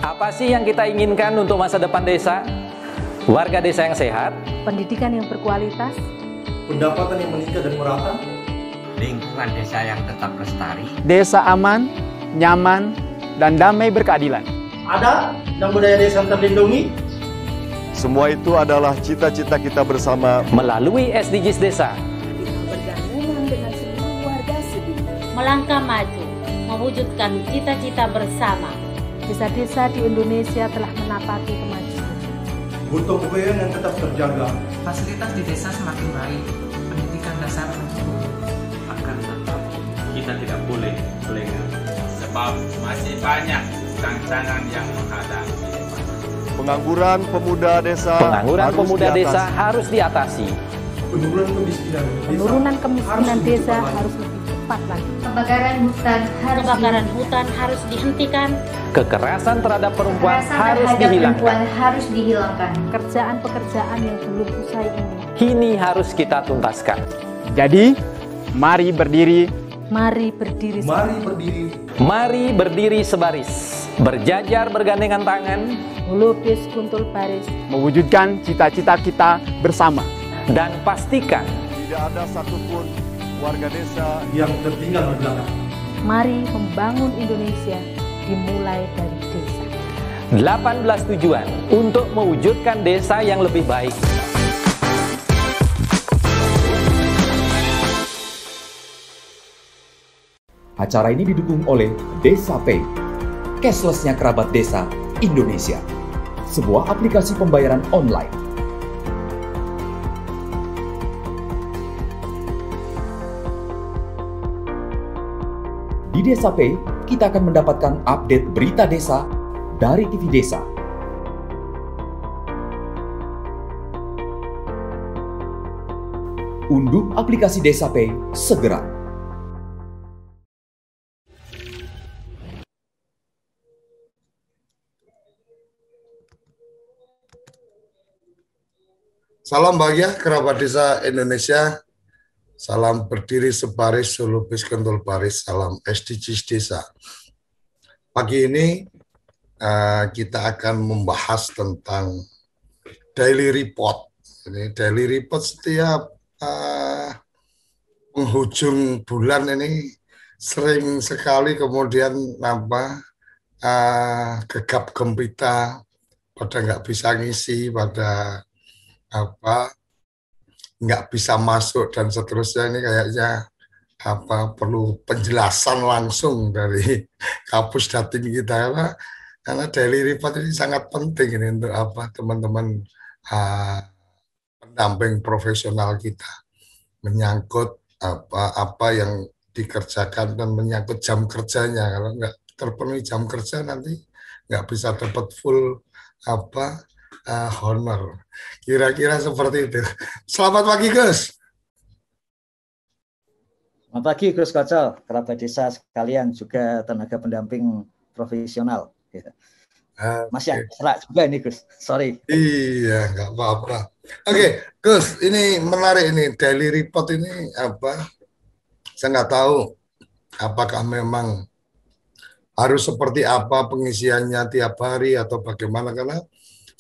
Apa sih yang kita inginkan untuk masa depan desa? Warga desa yang sehat, pendidikan yang berkualitas, pendapatan yang meningkat dan merata, lingkungan desa yang tetap lestari, desa aman, nyaman, dan damai berkeadilan. Adat dan budaya desa terlindungi. Semua itu adalah cita-cita kita bersama melalui SDGs Desa. bergandengan dengan seluruh warga sedunia. Melangkah maju, mewujudkan cita-cita bersama. Desa-desa di Indonesia telah menapaki kemajuan. Gotong royong yang tetap terjaga. Fasilitas di desa semakin baik, pendidikan dasar mencukupi. Akan tetap kita tidak boleh lengah, sebab masih banyak tantangan yang menghadang. pengangguran pemuda desa. Harus diatasi. Penurunan kemiskinan desa harus lebih cepat lagi. Kebakaran hutan harus dihentikan. Kekerasan terhadap perempuan harus dihilangkan. Pekerjaan-pekerjaan yang belum usai ini. Kini harus kita tuntaskan. Jadi, mari berdiri. Mari berdiri. Mari berdiri sebaris. Berjajar bergandengan tangan. Melukis kuntul baris. Mewujudkan cita-cita kita bersama. Dan pastikan Tidak ada satupun warga desa yang tertinggal di belakang. Mari membangun Indonesia dimulai dari desa. 18 tujuan untuk mewujudkan desa yang lebih baik. Acara ini didukung oleh Desa Pay, cashless-nya kerabat desa Indonesia, sebuah aplikasi pembayaran online. Di Desa Pay, kita akan mendapatkan update berita desa dari TV Desa. Unduh aplikasi Desa Pay segera. Salam bahagia kerabat desa Indonesia. Salam berdiri sebaris, selupis kentul baris, salam SDGs Desa. Pagi ini kita akan membahas tentang daily report. Ini daily report setiap penghujung bulan ini sering sekali kemudian gegap gempita, pada nggak bisa ngisi, pada nggak bisa masuk dan seterusnya. Ini kayaknya perlu penjelasan langsung dari Kapus Datin kita, karena daily report ini sangat penting ini untuk teman-teman pendamping profesional kita, menyangkut apa yang dikerjakan dan menyangkut jam kerjanya. Kalau nggak terpenuhi jam kerja nanti nggak bisa dapat full honor. Kira-kira seperti itu. Selamat pagi, Gus. Selamat pagi, Gus Kocel, kerabat desa sekalian, juga tenaga pendamping profesional. Masih serak juga ini, Gus. Sorry. Iya, nggak apa-apa. Oke, Gus, ini menarik ini. Daily report ini saya nggak tahu apakah memang harus seperti apa pengisiannya tiap hari atau bagaimana, karena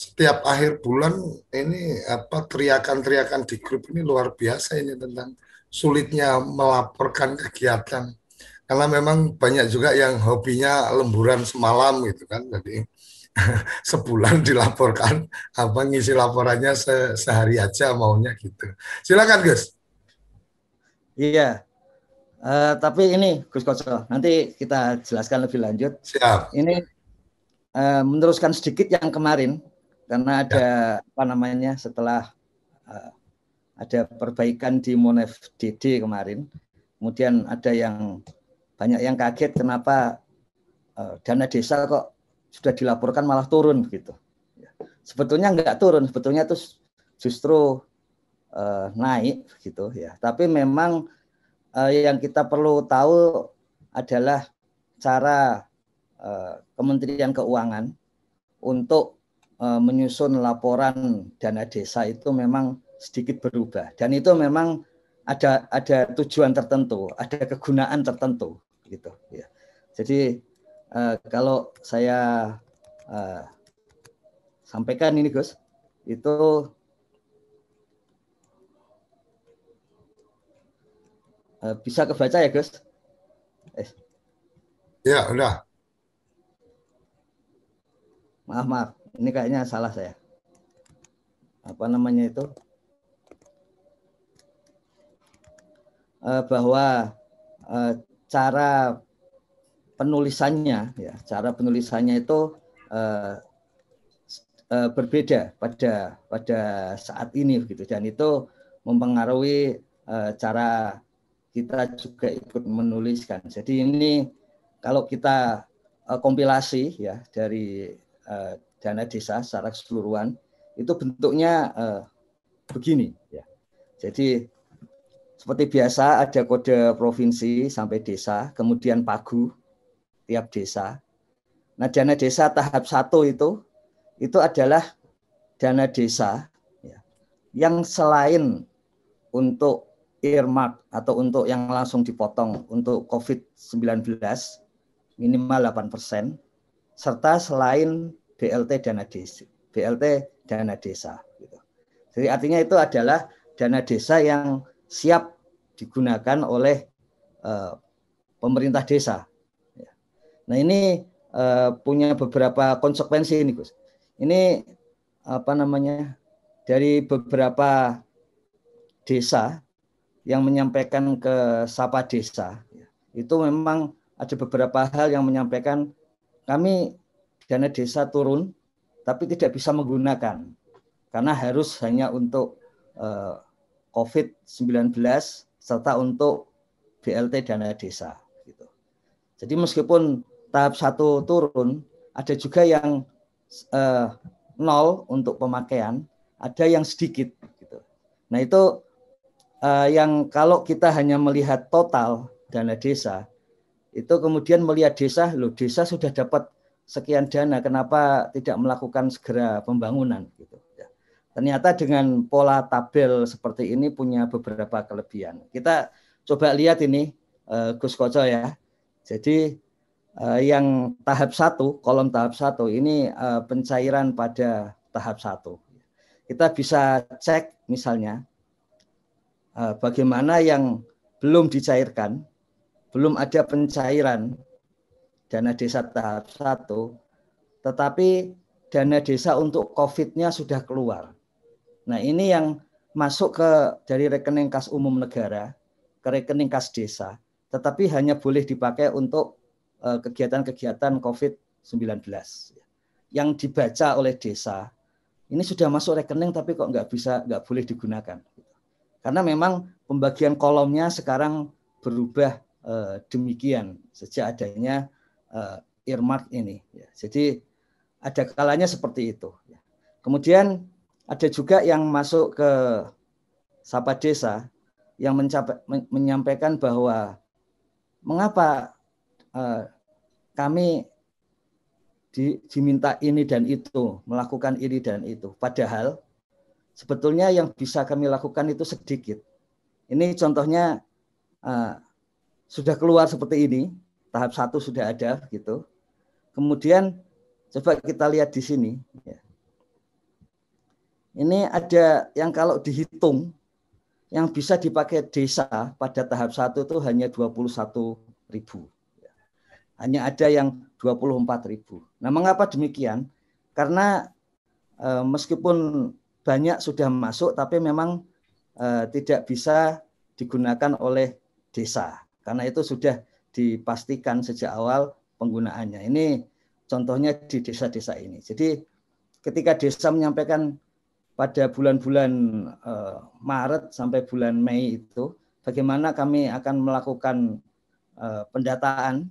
setiap akhir bulan ini teriakan-teriakan di grup ini luar biasa ini tentang sulitnya melaporkan kegiatan, karena memang banyak juga yang hobinya lemburan semalam gitu kan, jadi sebulan dilaporkan ngisi laporannya sehari aja maunya gitu. Silakan, Gus. Iya, tapi ini Gus Kocel, nanti kita jelaskan lebih lanjut. Siap. Ini meneruskan sedikit yang kemarin. Karena ada setelah ada perbaikan di Monef DD kemarin, kemudian ada banyak yang kaget kenapa dana desa kok sudah dilaporkan malah turun begitu. Sebetulnya nggak turun, sebetulnya itu justru naik begitu ya. Tapi memang yang kita perlu tahu adalah cara Kementerian Keuangan untuk menyusun laporan dana desa itu memang sedikit berubah, dan itu memang ada tujuan tertentu, ada kegunaan tertentu gitu ya. Jadi kalau saya sampaikan ini Gus, itu bisa kebaca ya Gus? Ya, udah. Maaf, ini kayaknya salah saya. Apa namanya itu? Bahwa cara penulisannya, ya, cara penulisannya itu berbeda pada saat ini, gitu, dan itu mempengaruhi cara kita juga ikut menuliskan. Jadi ini kalau kita kompilasi ya dari dana desa secara keseluruhan, itu bentuknya begini ya. Jadi seperti biasa ada kode provinsi sampai desa, kemudian pagu tiap desa. Nah, dana desa tahap 1 itu adalah dana desa ya, yang selain untuk earmark atau untuk yang langsung dipotong untuk COVID-19 minimal 8%, serta selain BLT dana desa. Gitu. Jadi artinya itu adalah dana desa yang siap digunakan oleh pemerintah desa. Nah ini punya beberapa konsekuensi ini Gus. Ini apa namanya, dari beberapa desa yang menyampaikan ke Sapa Desa, itu memang ada beberapa hal yang menyampaikan kami dana desa turun, tapi tidak bisa menggunakan karena harus hanya untuk COVID-19 serta untuk BLT dana desa. Gitu. Jadi meskipun tahap 1 turun, ada juga yang 0 untuk pemakaian, ada yang sedikit. Gitu. Nah itu yang kalau kita hanya melihat total dana desa, itu kemudian melihat desa, loh desa sudah dapat sekian dana, kenapa tidak melakukan segera pembangunan? Gitu. Ya. Ternyata dengan pola tabel seperti ini punya beberapa kelebihan. Kita coba lihat ini Gus Koco ya. Jadi yang tahap 1, kolom tahap 1 ini pencairan pada tahap 1. Kita bisa cek misalnya bagaimana yang belum dicairkan, belum ada pencairan dana desa tahap 1, tetapi dana desa untuk COVID-nya sudah keluar. Nah ini yang masuk dari rekening kas umum negara ke rekening kas desa, tetapi hanya boleh dipakai untuk kegiatan-kegiatan COVID-19. Yang dibaca oleh desa, ini sudah masuk rekening tapi kok nggak boleh digunakan. Karena memang pembagian kolomnya sekarang berubah demikian sejak adanya earmark ini. Ya. Jadi ada kalanya seperti itu. Ya. Kemudian ada juga yang masuk ke Sapa Desa yang menyampaikan bahwa mengapa kami diminta ini dan itu, melakukan ini dan itu. Padahal sebetulnya yang bisa kami lakukan itu sedikit. Ini contohnya sudah keluar seperti ini, tahap 1 sudah ada gitu. Kemudian coba kita lihat di sini. Ya. Ini ada yang kalau dihitung yang bisa dipakai desa pada tahap 1 itu hanya 21.000. Ya. Hanya ada yang 24.000. Nah, mengapa demikian? Karena meskipun banyak sudah masuk, tapi memang tidak bisa digunakan oleh desa. Karena itu sudah dipastikan sejak awal penggunaannya. Ini contohnya di desa-desa ini. Jadi ketika desa menyampaikan pada bulan-bulan Maret sampai bulan Mei itu, bagaimana kami akan melakukan pendataan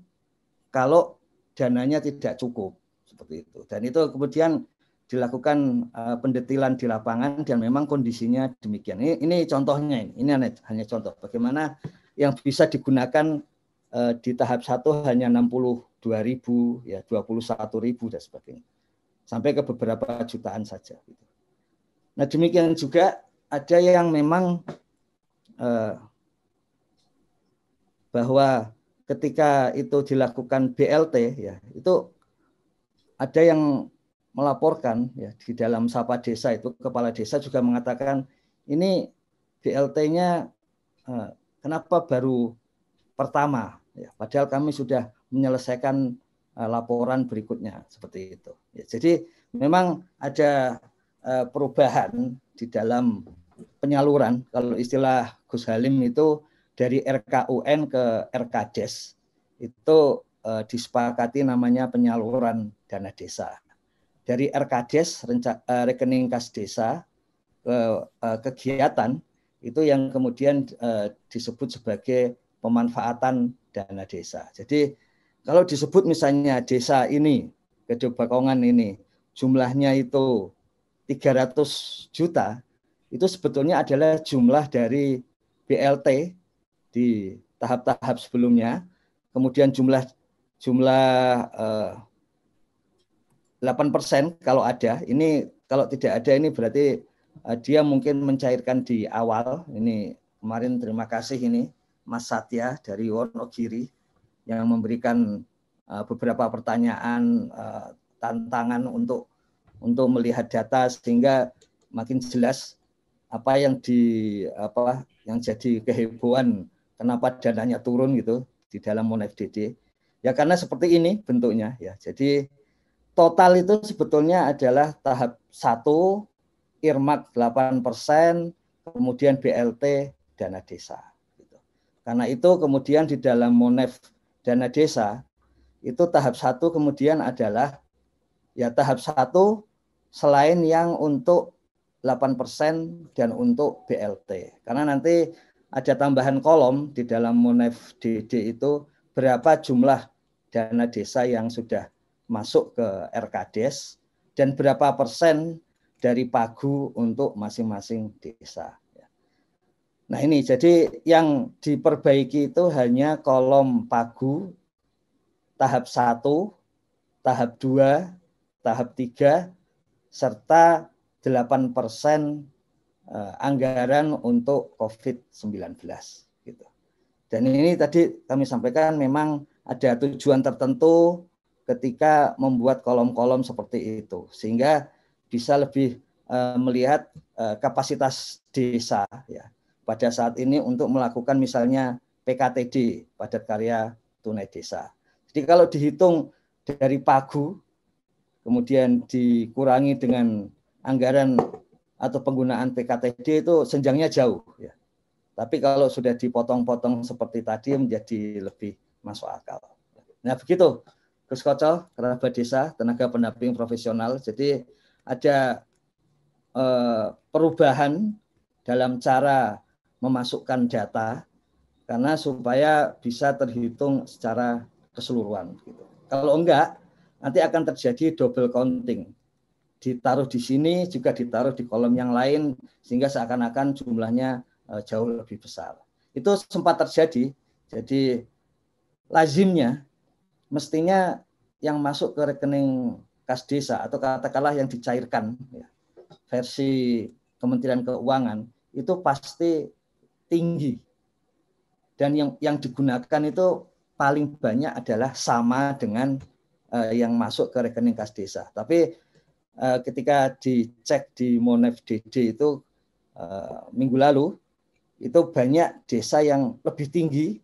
kalau dananya tidak cukup. Seperti itu. Dan itu kemudian dilakukan pendetilan di lapangan dan memang kondisinya demikian. Ini contohnya ini hanya contoh bagaimana yang bisa digunakan di tahap 1 hanya 62.000 ya 21.000 dan sebagainya. Sampai ke beberapa jutaan saja gitu. Nah, demikian juga ada yang memang bahwa ketika itu dilakukan BLT ya, itu ada yang melaporkan ya di dalam Sapa Desa itu, kepala desa juga mengatakan ini BLT-nya kenapa baru pertama ya, padahal kami sudah menyelesaikan laporan berikutnya seperti itu. Ya, jadi memang ada perubahan di dalam penyaluran. Kalau istilah Gus Halim itu dari RKUN ke RKDes itu disepakati namanya penyaluran dana desa. Dari RKDes rekening kas desa ke kegiatan itu yang kemudian disebut sebagai pemanfaatan dana desa. Jadi kalau disebut misalnya desa ini, Gede Bakongan ini, jumlahnya itu 300 juta, itu sebetulnya adalah jumlah dari BLT di tahap-tahap sebelumnya, kemudian jumlah 8% kalau ada, ini kalau tidak ada ini berarti dia mungkin mencairkan di awal. Ini kemarin terima kasih ini Mas Satya dari Wonogiri yang memberikan beberapa pertanyaan, tantangan untuk melihat data sehingga makin jelas apa yang jadi kehebohan kenapa dananya turun gitu di dalam MonFDD. Ya karena seperti ini bentuknya ya. Jadi total itu sebetulnya adalah tahap 1 Irmak 8%, kemudian BLT dana desa. Karena itu kemudian di dalam Monef dana desa itu tahap 1 kemudian adalah ya tahap 1 selain yang untuk 8% dan untuk BLT. Karena nanti ada tambahan kolom di dalam Monef DD itu berapa jumlah dana desa yang sudah masuk ke RKDes dan berapa persen dari pagu untuk masing-masing desa. Nah ini jadi yang diperbaiki itu hanya kolom pagu tahap 1, tahap 2, tahap 3, serta 8% anggaran untuk COVID-19. Gitu. Dan ini tadi kami sampaikan memang ada tujuan tertentu ketika membuat kolom-kolom seperti itu. Sehingga bisa lebih melihat kapasitas desa ya pada saat ini untuk melakukan misalnya PKTD, padat karya tunai desa. Jadi kalau dihitung dari pagu, kemudian dikurangi dengan anggaran atau penggunaan PKTD itu senjangnya jauh. Ya. Tapi kalau sudah dipotong-potong seperti tadi menjadi lebih masuk akal. Nah begitu, Gus Koco, kerabat desa, tenaga pendamping profesional. Jadi ada perubahan dalam cara memasukkan data karena supaya bisa terhitung secara keseluruhan. Gitu. Kalau enggak, nanti akan terjadi double counting. Ditaruh di sini juga ditaruh di kolom yang lain sehingga seakan-akan jumlahnya jauh lebih besar. Itu sempat terjadi. Jadi lazimnya mestinya yang masuk ke rekening kas desa atau katakanlah yang dicairkan ya, versi Kementerian Keuangan itu pasti tinggi dan yang digunakan itu paling banyak adalah sama dengan yang masuk ke rekening kas desa. Tapi ketika dicek di Monef DD itu minggu lalu itu banyak desa yang lebih tinggi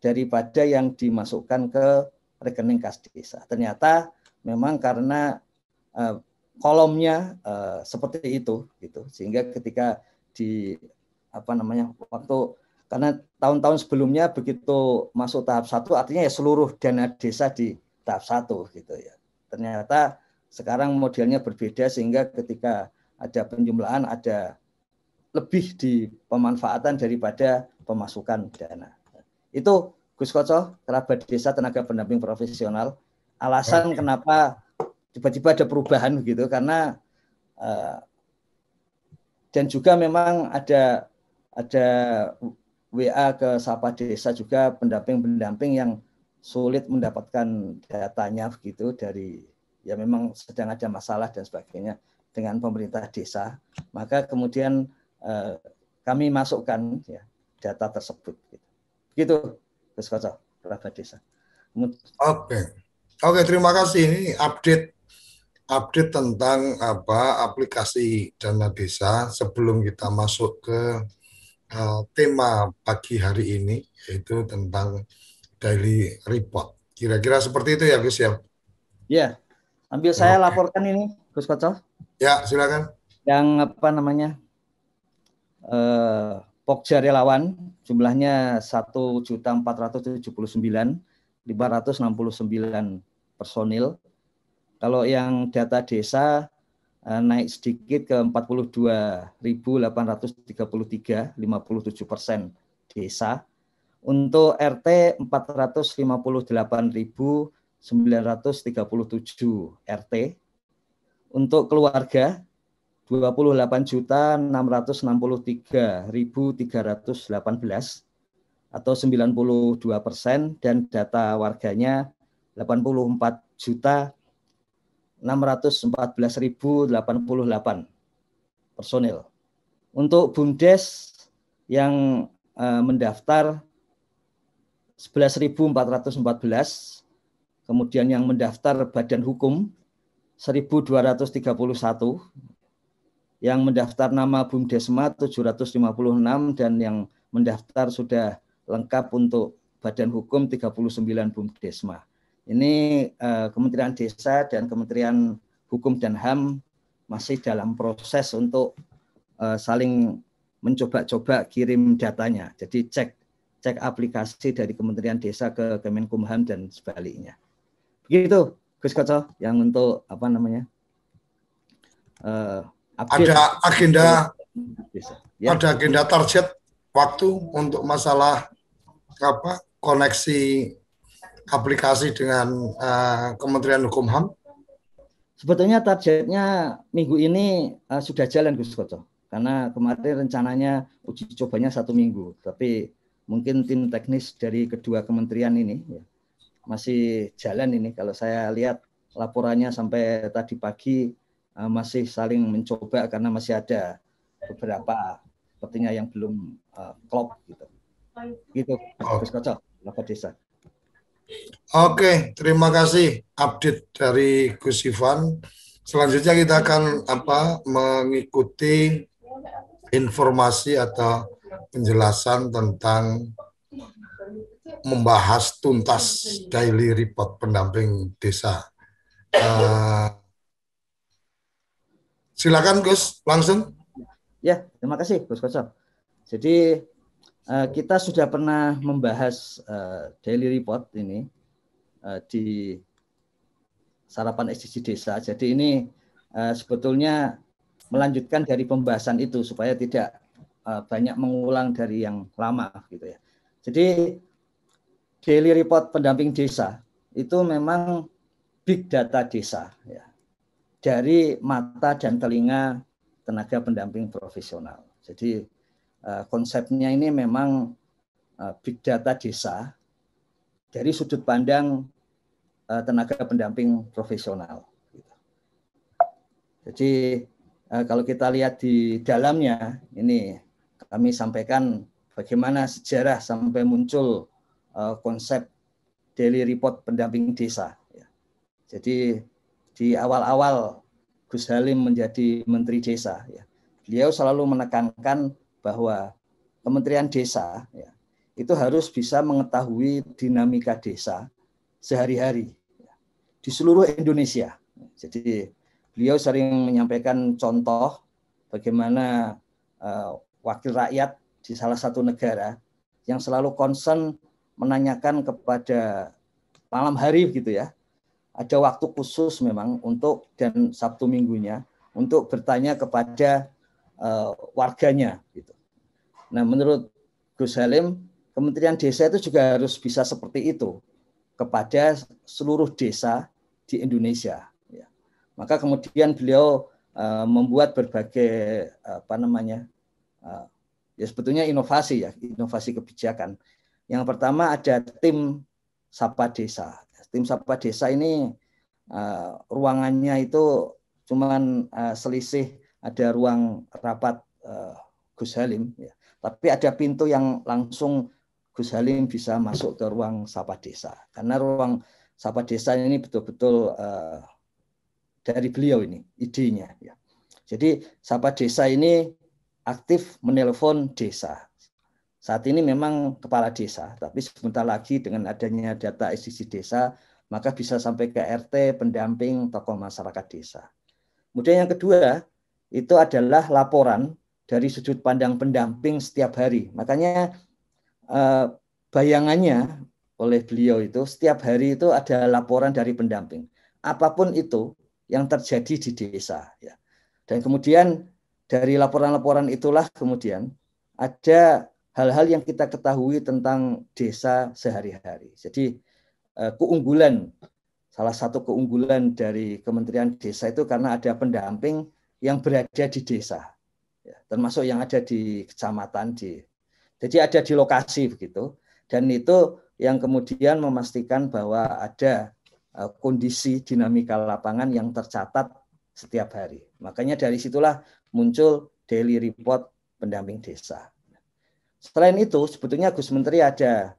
daripada yang dimasukkan ke rekening kas desa. Ternyata memang karena kolomnya seperti itu gitu. Sehingga ketika di waktu karena tahun-tahun sebelumnya begitu masuk tahap 1 artinya ya seluruh dana desa di tahap 1 gitu ya. Ternyata sekarang modelnya berbeda sehingga ketika ada penjumlahan ada lebih di pemanfaatan daripada pemasukan dana. Itu Gus Koco, kerabat desa tenaga pendamping profesional. Alasan kenapa tiba-tiba ada perubahan gitu karena dan juga memang ada WA ke Sapa Desa juga pendamping-pendamping yang sulit mendapatkan datanya begitu dari ya memang sedang ada masalah dan sebagainya dengan pemerintah desa. Maka kemudian kami masukkan ya, data tersebut. Begitu Gus Koco, kerabat desa. Oke, terima kasih. Ini update update tentang aplikasi Dana Desa sebelum kita masuk ke tema pagi hari ini, yaitu tentang daily report. Kira-kira seperti itu ya Gus ya? Ya, sambil saya laporkan ini Gus Koco. Ya, silakan. Yang apa namanya? Pokja relawan jumlahnya 1.479.569 personil. Kalau yang data desa naik sedikit ke 42.833, 57% desa. Untuk RT 458.937 RT. Untuk keluarga 28.663.318 atau 92%, dan data warganya 84.614.088 personil. Untuk BUMDes yang mendaftar 11.414, kemudian yang mendaftar badan hukum 1.231, yang mendaftar nama BUMDesma 756, dan yang mendaftar sudah lengkap untuk badan hukum 39 BUMDesma. Ini Kementerian Desa dan Kementerian Hukum dan HAM masih dalam proses untuk saling mencoba-coba kirim datanya. Jadi cek aplikasi dari Kementerian Desa ke Kemenkumham dan sebaliknya. Begitu Gus Koco yang untuk apa namanya? Ada agenda target waktu untuk masalah koneksi aplikasi dengan Kementerian Hukum HAM? Sebetulnya targetnya minggu ini sudah jalan Gus Koco, karena kemarin rencananya uji cobanya 1 minggu, tapi mungkin tim teknis dari kedua kementerian ini masih jalan ini. Kalau saya lihat laporannya sampai tadi pagi masih saling mencoba karena masih ada beberapa sepertinya yang belum klop gitu. Gitu Gus Koco, Lapor Desa. Oke, terima kasih update dari Gus Ivan. Selanjutnya kita akan mengikuti informasi atau penjelasan tentang membahas tuntas daily report pendamping desa. Silakan Gus, langsung. Ya, terima kasih Gus Koco. Jadi kita sudah pernah membahas daily report ini di sarapan SDG Desa. Jadi ini sebetulnya melanjutkan dari pembahasan itu supaya tidak banyak mengulang dari yang lama gitu ya. Jadi daily report pendamping desa itu memang big data desa ya, dari mata dan telinga tenaga pendamping profesional. Jadi konsepnya ini memang big data desa dari sudut pandang tenaga pendamping profesional. Jadi kalau kita lihat di dalamnya, ini kami sampaikan bagaimana sejarah sampai muncul konsep daily report pendamping desa. Jadi di awal-awal Gus Halim menjadi Menteri Desa, beliau selalu menekankan bahwa Kementerian Desa itu harus bisa mengetahui dinamika desa sehari-hari di seluruh Indonesia. Jadi beliau sering menyampaikan contoh bagaimana wakil rakyat di salah satu negara yang selalu concern menanyakan kepada malam hari gitu ya. Ada waktu khusus memang untuk dan Sabtu minggunya untuk bertanya kepada warganya gitu. Nah, menurut Gus Halim, Kementerian Desa itu juga harus bisa seperti itu kepada seluruh desa di Indonesia. Ya. Maka kemudian beliau membuat berbagai ya sebetulnya inovasi kebijakan. Yang pertama ada tim Sapa Desa. Tim Sapa Desa ini ruangannya itu cuman selisih ada ruang rapat Gus Halim, ya. Tapi ada pintu yang langsung Gus Halim bisa masuk ke ruang Sapa Desa. Karena ruang Sapa Desa ini betul-betul dari beliau ini idenya. Ya. Jadi Sapa Desa ini aktif menelpon desa. Saat ini memang kepala desa, tapi sebentar lagi dengan adanya data SDG desa, maka bisa sampai ke RT, pendamping, tokoh masyarakat desa. Kemudian yang kedua, itu adalah laporan dari sudut pandang pendamping setiap hari. Makanya bayangannya oleh beliau itu, setiap hari itu ada laporan dari pendamping. Apapun itu yang terjadi di desa. Ya. Dan kemudian dari laporan-laporan itulah kemudian ada hal-hal yang kita ketahui tentang desa sehari-hari. Jadi salah satu keunggulan dari Kementerian Desa itu karena ada pendamping yang berada di desa, ya, termasuk yang ada di kecamatan. Jadi ada di lokasi begitu, dan itu yang kemudian memastikan bahwa ada kondisi dinamika lapangan yang tercatat setiap hari. Makanya dari situlah muncul daily report pendamping desa. Selain itu, sebetulnya Gus Menteri ada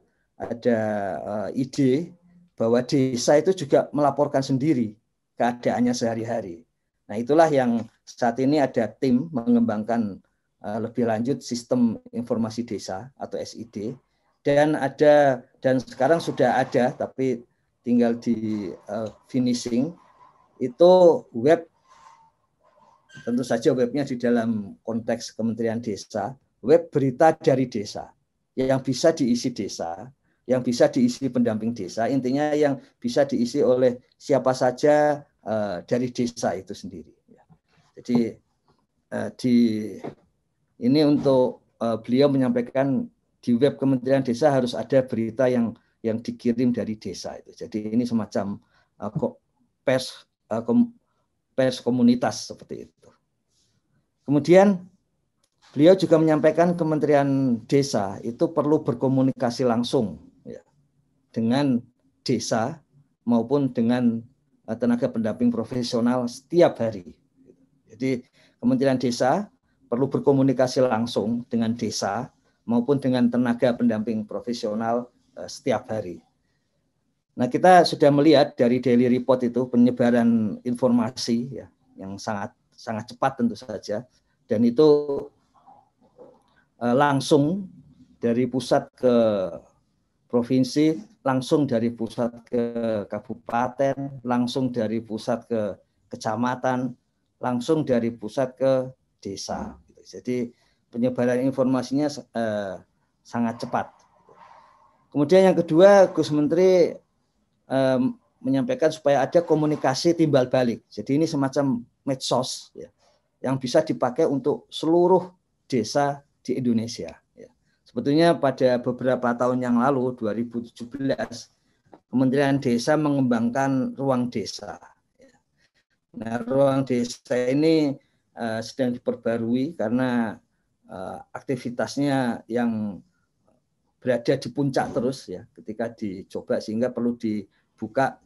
ide bahwa desa itu juga melaporkan sendiri keadaannya sehari-hari. Nah, itulah yang saat ini ada tim mengembangkan lebih lanjut sistem informasi desa atau SID, dan sekarang sudah ada tapi tinggal di finishing itu web. Tentu saja webnya di dalam konteks Kementerian Desa, web berita dari desa yang bisa diisi desa, yang bisa diisi pendamping desa, intinya yang bisa diisi oleh siapa saja dari desa itu sendiri. Jadi ini untuk beliau menyampaikan di web Kementerian Desa harus ada berita yang dikirim dari desa itu. Jadi ini semacam pers komunitas seperti itu. Kemudian beliau juga menyampaikan Kementerian Desa itu perlu berkomunikasi langsung ya, dengan desa maupun dengan tenaga pendamping profesional setiap hari. Jadi Kementerian Desa perlu berkomunikasi langsung dengan desa maupun dengan tenaga pendamping profesional setiap hari. Nah, kita sudah melihat dari daily report itu penyebaran informasi ya, yang sangat cepat tentu saja, dan itu langsung dari pusat ke provinsi, langsung dari pusat ke kabupaten, langsung dari pusat ke kecamatan, langsung dari pusat ke desa. Jadi penyebaran informasinya sangat cepat. Kemudian yang kedua, Gus Menteri menyampaikan supaya ada komunikasi timbal balik. Jadi ini semacam medsos ya, yang bisa dipakai untuk seluruh desa di Indonesia. Ya. Sebetulnya pada beberapa tahun yang lalu, 2017, Kementerian Desa mengembangkan ruang desa. Ya. Nah, ruang desa ini sedang diperbarui karena aktivitasnya yang berada di puncak terus ya ketika dicoba, sehingga perlu dibuka.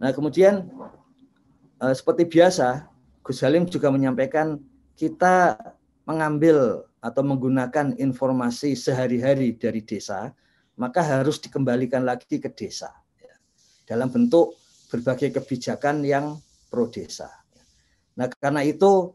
Nah, kemudian seperti biasa Gus Halim juga menyampaikan kita mengambil atau menggunakan informasi sehari-hari dari desa, maka harus dikembalikan lagi ke desa ya, dalam bentuk berbagai kebijakan yang pro desa. Nah, karena itu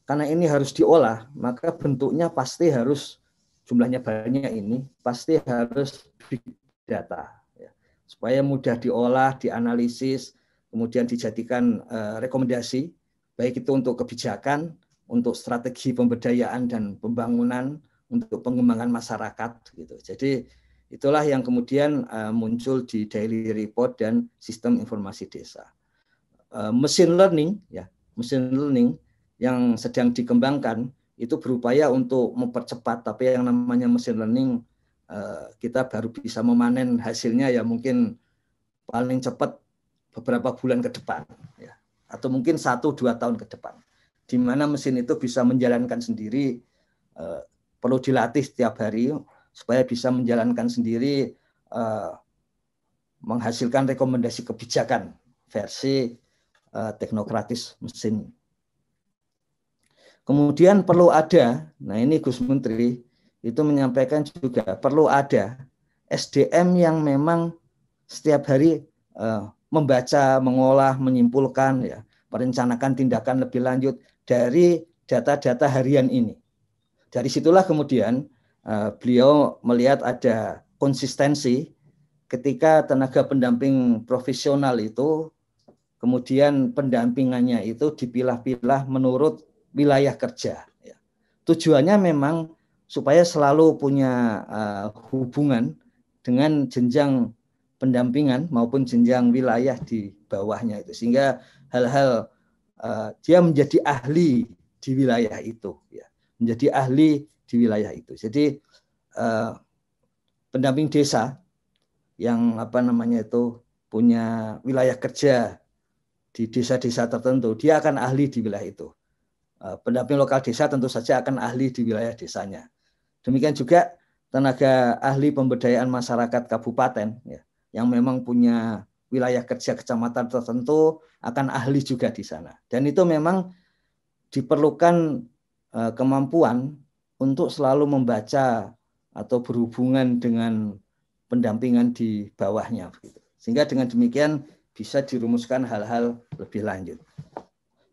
karena ini harus diolah, maka bentuknya pasti harus, jumlahnya banyak ini, pasti harus big data ya, supaya mudah diolah, dianalisis, kemudian dijadikan rekomendasi, baik itu untuk kebijakan, untuk strategi pemberdayaan dan pembangunan, untuk pengembangan masyarakat gitu. Jadi itulah yang kemudian muncul di daily report dan sistem informasi desa. Machine learning ya, machine learning yang sedang dikembangkan itu berupaya untuk mempercepat, tapi yang namanya machine learning kita baru bisa memanen hasilnya ya mungkin paling cepat beberapa bulan ke depan ya, atau mungkin 1-2 tahun ke depan, di mana mesin itu bisa menjalankan sendiri, perlu dilatih setiap hari supaya bisa menjalankan sendiri, menghasilkan rekomendasi kebijakan versi teknokratis mesin. Kemudian perlu ada, nah ini Gus Menteri itu menyampaikan juga perlu ada SDM yang memang setiap hari membaca, mengolah, menyimpulkan, ya, merencanakan tindakan lebih lanjut dari data-data harian ini. Dari situlah kemudian beliau melihat ada konsistensi ketika tenaga pendamping profesional itu kemudian pendampingannya itu dipilah-pilah menurut wilayah kerja. Tujuannya memang supaya selalu punya hubungan dengan jenjang pendampingan maupun jenjang wilayah di bawahnya itu, sehingga hal-hal dia menjadi ahli di wilayah itu, ya, menjadi ahli di wilayah itu. Jadi pendamping desa yang punya wilayah kerja di desa-desa tertentu, dia akan ahli di wilayah itu. Pendamping lokal desa tentu saja akan ahli di wilayah desanya. Demikian juga tenaga ahli pemberdayaan masyarakat kabupaten, ya, yang memang punya wilayah kerja kecamatan tertentu akan ahli juga di sana. Dan itu memang diperlukan kemampuan untuk selalu membaca atau berhubungan dengan pendampingan di bawahnya, sehingga dengan demikian bisa dirumuskan hal-hal lebih lanjut.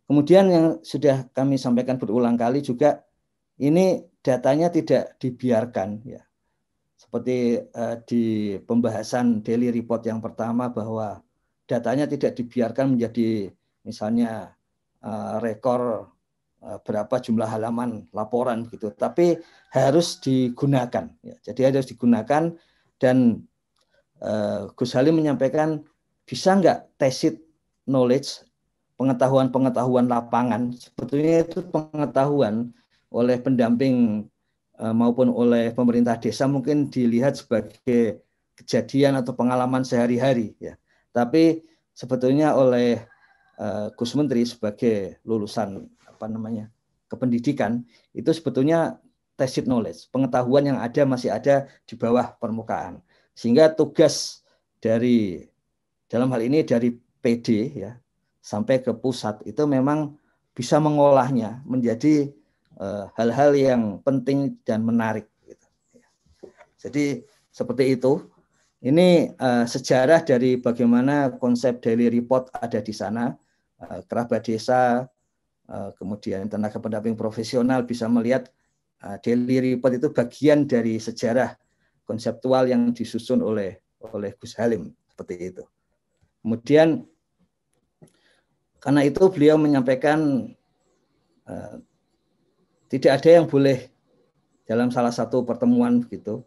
Kemudian yang sudah kami sampaikan berulang kali juga, ini datanya tidak dibiarkan, ya. Seperti di pembahasan daily report yang pertama, bahwa datanya tidak dibiarkan menjadi misalnya rekor berapa jumlah halaman laporan gitu, tapi harus digunakan, ya. Jadi harus digunakan. Dan Gus Halim menyampaikan, bisa nggak tacit knowledge, pengetahuan-pengetahuan lapangan, sebetulnya itu pengetahuan oleh pendamping maupun oleh pemerintah desa mungkin dilihat sebagai kejadian atau pengalaman sehari-hari, ya. Tapi sebetulnya oleh Gus Menteri sebagai lulusan kependidikan, itu sebetulnya tacit knowledge, pengetahuan yang masih ada di bawah permukaan. Sehingga tugas dalam hal ini dari PD, ya, sampai ke pusat itu memang bisa mengolahnya menjadi hal-hal yang penting dan menarik, gitu. Jadi seperti itu. Ini sejarah dari bagaimana konsep daily report ada di sana. Kerabat desa, kemudian tenaga pendamping profesional bisa melihat daily report itu bagian dari sejarah konseptual yang disusun oleh Gus Halim, seperti itu. Kemudian karena itu beliau menyampaikan tidak ada yang boleh dalam salah satu pertemuan gitu,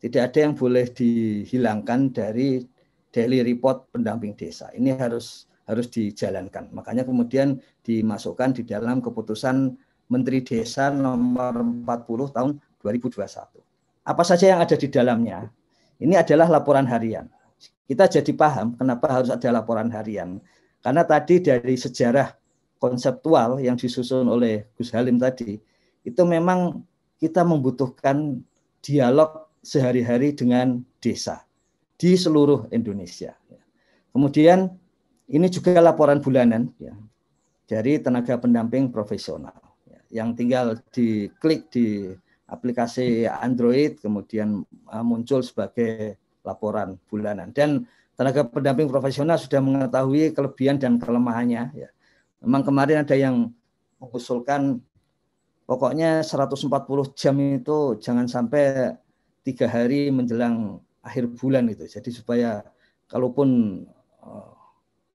tidak ada yang boleh dihilangkan dari daily report pendamping desa. Ini harus dijalankan. Makanya kemudian dimasukkan di dalam keputusan Menteri Desa nomor 40 tahun 2021. Apa saja yang ada di dalamnya? Ini adalah laporan harian. Kita jadi paham kenapa harus ada laporan harian. Karena tadi dari sejarah konseptual yang disusun oleh Gus Halim tadi, itu memang kita membutuhkan dialog sehari-hari dengan desa di seluruh Indonesia. Kemudian ini juga laporan bulanan, ya, dari tenaga pendamping profesional, ya, yang tinggal diklik di aplikasi Android, kemudian muncul sebagai laporan bulanan. Dan tenaga pendamping profesional sudah mengetahui kelebihan dan kelemahannya. Ya. Memang kemarin ada yang mengusulkan pokoknya 140 jam itu jangan sampai 3 hari menjelang akhir bulan itu. Jadi supaya kalaupun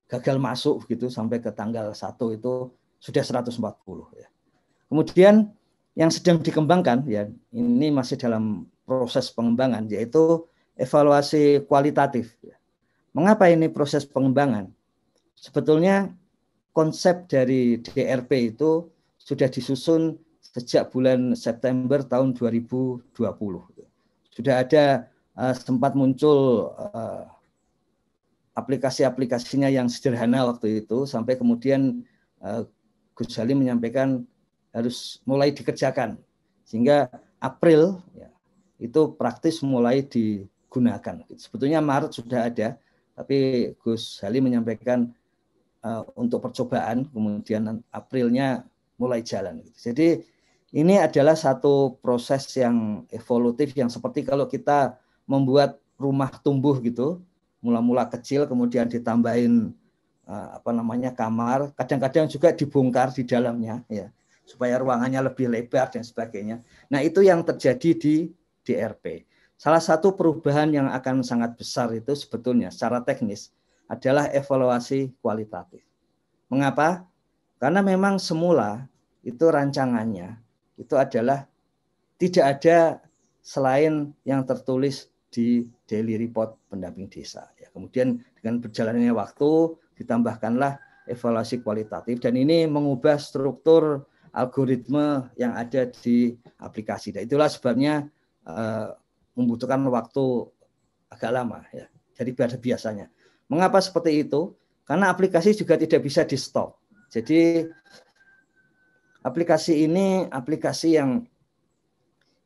gagal masuk gitu sampai ke tanggal 1 itu sudah 140. Ya. Kemudian yang sedang dikembangkan, ya, ini masih dalam proses pengembangan, yaitu evaluasi kualitatif. Ya. Mengapa ini proses pengembangan? Sebetulnya konsep dari DRP itu sudah disusun sejak bulan September tahun 2020. Sudah ada sempat muncul aplikasi-aplikasinya yang sederhana waktu itu, sampai kemudian Gus Halim menyampaikan harus mulai dikerjakan. Sehingga April, ya, itu praktis mulai digunakan. Sebetulnya Maret sudah ada, tapi Gus Halim menyampaikan untuk percobaan, kemudian Aprilnya mulai jalan. Jadi ini adalah satu proses yang evolutif, yang seperti kalau kita membuat rumah tumbuh gitu, mula-mula kecil kemudian ditambahin kamar, kadang-kadang juga dibongkar di dalamnya ya supaya ruangannya lebih lebar dan sebagainya. Nah, itu yang terjadi di DRP. Salah satu perubahan yang akan sangat besar itu sebetulnya secara teknis adalah evaluasi kualitatif. Mengapa? Karena memang semula itu rancangannya itu adalah tidak ada selain yang tertulis di daily report pendamping desa. Ya, kemudian dengan berjalannya waktu ditambahkanlah evaluasi kualitatif dan ini mengubah struktur algoritma yang ada di aplikasi. Dan itulah sebabnya membutuhkan waktu agak lama ya daripada biasanya. Mengapa seperti itu? Karena aplikasi juga tidak bisa di stop. Jadi aplikasi ini aplikasi yang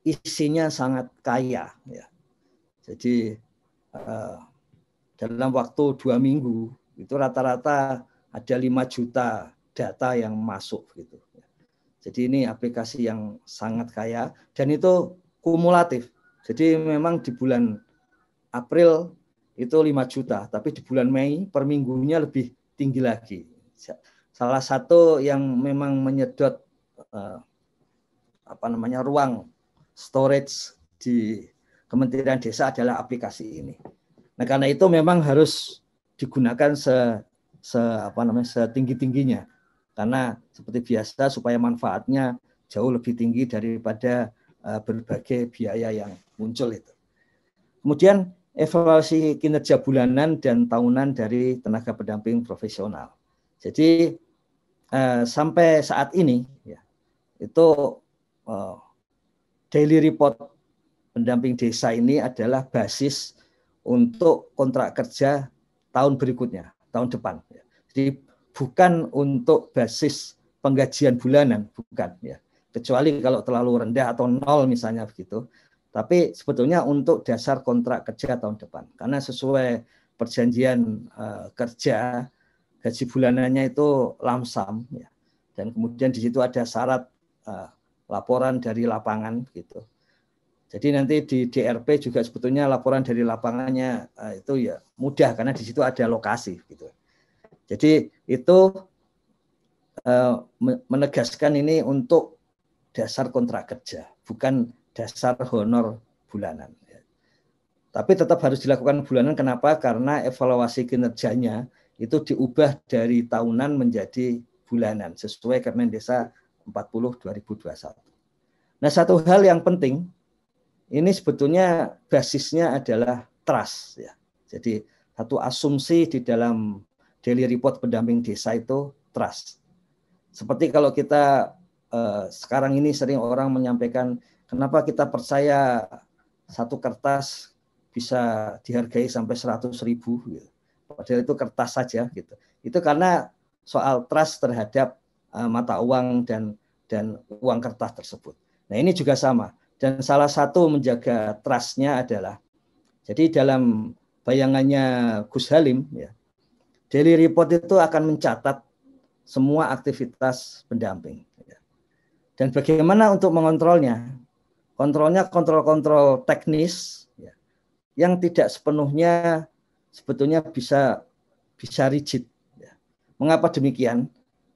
isinya sangat kaya ya. Jadi dalam waktu 2 minggu itu rata-rata ada 5 juta data yang masuk gitu. Jadi ini aplikasi yang sangat kaya dan itu kumulatif. Jadi memang di bulan April itu 5 juta, tapi di bulan Mei per minggunya lebih tinggi lagi. Salah satu yang memang menyedot ruang storage di Kementerian Desa adalah aplikasi ini. Nah, karena itu memang harus digunakan setinggi-tingginya. Karena seperti biasa supaya manfaatnya jauh lebih tinggi daripada berbagai biaya yang muncul itu. Kemudian evaluasi kinerja bulanan dan tahunan dari tenaga pendamping profesional. Jadi sampai saat ini ya, itu daily report pendamping desa ini adalah basis untuk kontrak kerja tahun berikutnya, tahun depan. Jadi bukan untuk basis penggajian bulanan, bukan ya. Kecuali kalau terlalu rendah atau nol misalnya begitu. Tapi sebetulnya untuk dasar kontrak kerja tahun depan. Karena sesuai perjanjian kerja, gaji bulanannya itu lamsam ya. Dan kemudian di situ ada syarat laporan dari lapangan gitu. Jadi nanti di DRP juga sebetulnya laporan dari lapangannya itu ya mudah karena di situ ada lokasi gitu. Jadi itu menegaskan ini untuk dasar kontrak kerja, bukan dasar honor bulanan. Tapi tetap harus dilakukan bulanan. Kenapa? Karena evaluasi kinerjanya itu diubah dari tahunan menjadi bulanan sesuai Permen Desa 40/2021. Nah, satu hal yang penting ini sebetulnya basisnya adalah trust ya. Jadi satu asumsi di dalam daily report pendamping desa itu trust. Seperti kalau kita sekarang ini sering orang menyampaikan kenapa kita percaya satu kertas bisa dihargai sampai 100.000 gitu. Padahal itu kertas saja gitu. Itu karena soal trust terhadap mata uang dan uang kertas tersebut. Nah, ini juga sama. Dan salah satu menjaga trust-nya adalah, jadi dalam bayangannya Gus Halim, ya, daily report itu akan mencatat semua aktivitas pendamping. Ya. Dan bagaimana untuk mengontrolnya? Kontrolnya kontrol-kontrol teknis, ya, yang tidak sepenuhnya sebetulnya bisa rigid. Ya. Mengapa demikian?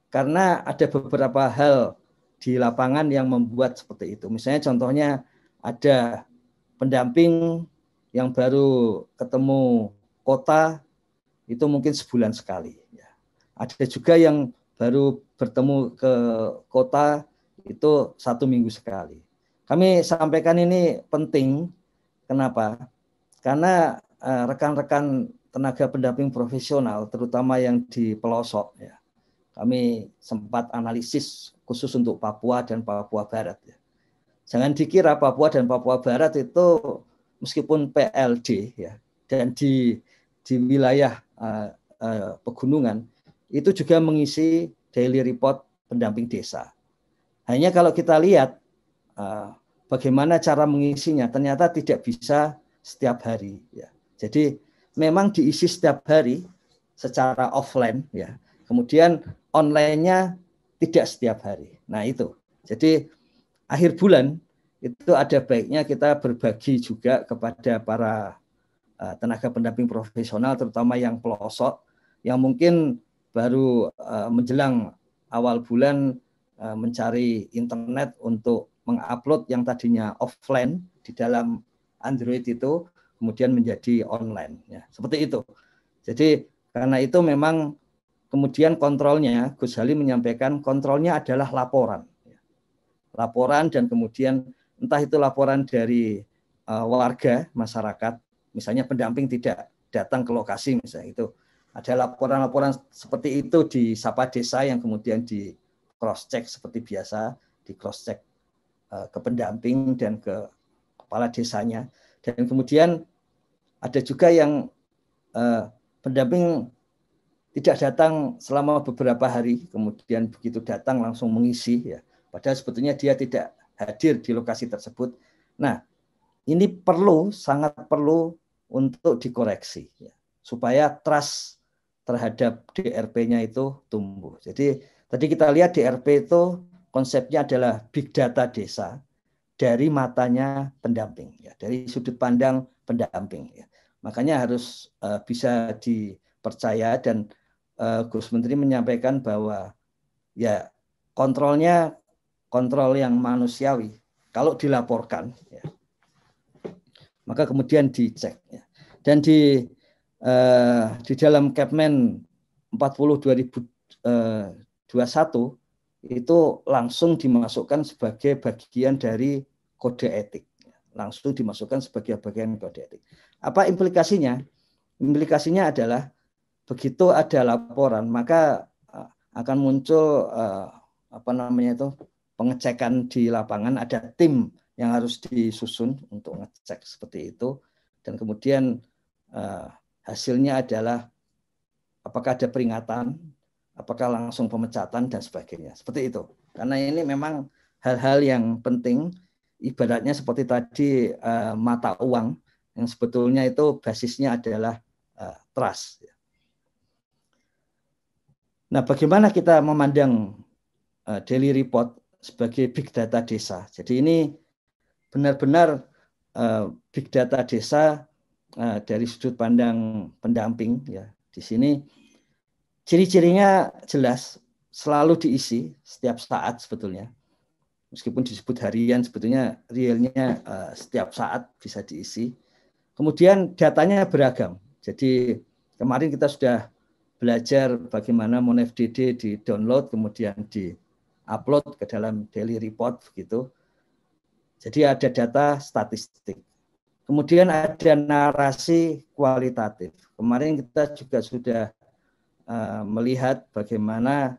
Karena ada beberapa hal di lapangan yang membuat seperti itu. Misalnya contohnya ada pendamping yang baru ketemu kota itu mungkin sebulan sekali. Ya. Ada juga yang baru bertemu ke kota itu 1 minggu sekali. Kami sampaikan ini penting. Kenapa? Karena rekan-rekan tenaga pendamping profesional, terutama yang di pelosok, ya, kami sempat analisis khusus untuk Papua dan Papua Barat. Ya. Jangan dikira Papua dan Papua Barat itu meskipun PLD ya, dan di wilayah pegunungan itu juga mengisi daily report pendamping desa. Hanya kalau kita lihat bagaimana cara mengisinya, ternyata tidak bisa setiap hari. Ya. Jadi memang diisi setiap hari secara offline, ya. Kemudian online-nya tidak setiap hari. Nah itu. Jadi akhir bulan itu ada baiknya kita berbagi juga kepada para tenaga pendamping profesional, terutama yang pelosok, yang mungkin baru menjelang awal bulan mencari internet untuk mengupload yang tadinya offline di dalam Android itu, kemudian menjadi online. Ya, seperti itu. Jadi karena itu memang kemudian kontrolnya, Gus Halim menyampaikan kontrolnya adalah laporan. Laporan dan kemudian entah itu laporan dari warga, masyarakat, misalnya pendamping tidak datang ke lokasi misalnya itu. Ada laporan-laporan seperti itu di Sapa Desa yang kemudian di cross-check seperti biasa, di cross-check ke pendamping dan ke kepala desanya. Dan kemudian ada juga yang pendamping tidak datang selama beberapa hari, kemudian begitu datang langsung mengisi, ya. Padahal sebetulnya dia tidak hadir di lokasi tersebut. Nah, ini perlu, sangat perlu untuk dikoreksi, ya, supaya trust terhadap DRP-nya itu tumbuh. Jadi tadi kita lihat DRP itu konsepnya adalah big data desa dari matanya pendamping, ya, dari sudut pandang pendamping. Ya. Makanya harus bisa dipercaya dan Gus Menteri menyampaikan bahwa ya kontrolnya kontrol yang manusiawi. Kalau dilaporkan, ya, maka kemudian dicek. Ya. Dan di dalam Kepmen 40 2021 itu langsung dimasukkan sebagai bagian dari kode etik. Langsung dimasukkan sebagai bagian kode etik. Apa implikasinya? Implikasinya adalah begitu ada laporan, maka akan muncul pengecekan di lapangan. Ada tim yang harus disusun untuk ngecek seperti itu, dan kemudian hasilnya adalah apakah ada peringatan, apakah langsung pemecatan dan sebagainya. Seperti itu. Karena ini memang hal-hal yang penting, ibaratnya seperti tadi mata uang yang sebetulnya itu basisnya adalah trust. Nah, bagaimana kita memandang daily report sebagai big data desa? Jadi ini benar-benar big data desa dari sudut pandang pendamping. Ya, di sini ciri-cirinya jelas, selalu diisi setiap saat sebetulnya. Meskipun disebut harian, sebetulnya realnya setiap saat bisa diisi. Kemudian datanya beragam. Jadi kemarin kita sudah belajar bagaimana MonFDD di-download, kemudian di-upload ke dalam daily report begitu. Jadi ada data statistik. Kemudian ada narasi kualitatif. Kemarin kita juga sudah melihat bagaimana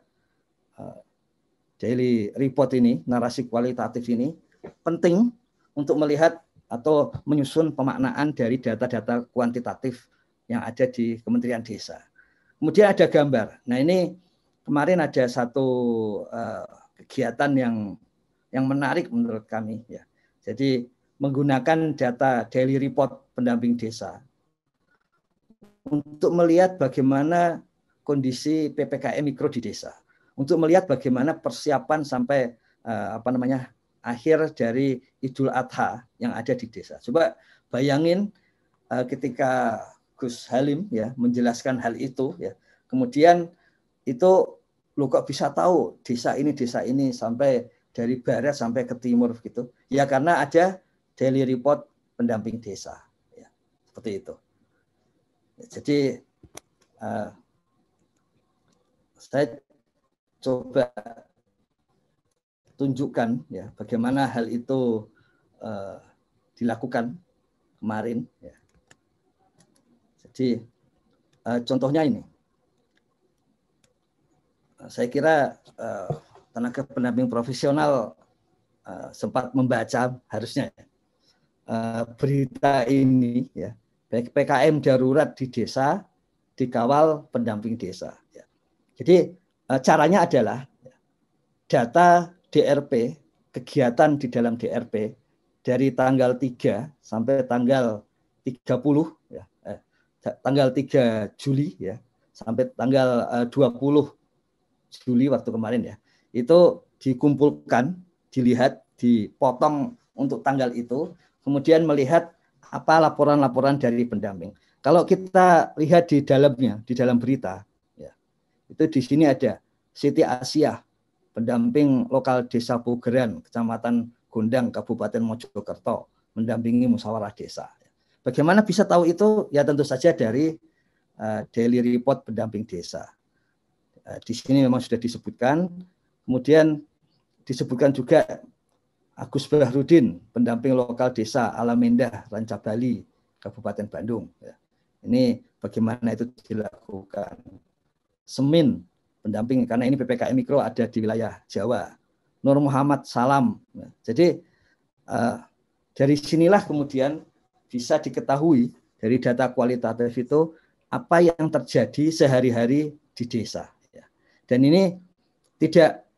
daily report ini, narasi kualitatif ini penting untuk melihat atau menyusun pemaknaan dari data-data kuantitatif yang ada di Kementerian Desa. Kemudian ada gambar. Nah, ini kemarin ada satu kegiatan yang menarik menurut kami, ya. Jadi menggunakan data daily report pendamping desa untuk melihat bagaimana kondisi PPKM mikro di desa, untuk melihat bagaimana persiapan sampai akhir dari Idul Adha yang ada di desa. Coba bayangin ketika Gus Halim ya menjelaskan hal itu, ya, kemudian itu lo kok bisa tahu desa ini sampai dari barat sampai ke timur gitu, ya karena ada daily report pendamping desa, ya, seperti itu. Jadi saya coba tunjukkan ya bagaimana hal itu dilakukan kemarin, ya. Jadi contohnya ini, saya kira tenaga pendamping profesional sempat membaca harusnya berita ini, ya, PKM darurat di desa dikawal pendamping desa. Ya. Jadi caranya adalah data DRP, kegiatan di dalam DRP dari tanggal 3 sampai tanggal 30, ya, tanggal 3 Juli ya, sampai tanggal 20 Juli waktu kemarin, ya, itu dikumpulkan, dilihat, dipotong untuk tanggal itu, kemudian melihat apa laporan-laporan dari pendamping. Kalau kita lihat di dalamnya, di dalam berita, ya, itu di sini ada Siti Asia, pendamping lokal Desa Pugeran, Kecamatan Gondang, Kabupaten Mojokerto, mendampingi musyawarah desa. Bagaimana bisa tahu itu? Ya tentu saja dari daily report pendamping desa. Di sini memang sudah disebutkan. Kemudian disebutkan juga Agus Bahrudin, pendamping lokal desa Alamendah, Rancabali, Kabupaten Bandung. Ini bagaimana itu dilakukan. Semin, pendamping, karena ini PPKM Mikro ada di wilayah Jawa. Nur Muhammad Salam. Jadi dari sinilah kemudian bisa diketahui dari data kualitatif itu apa yang terjadi sehari-hari di desa. Dan ini tidak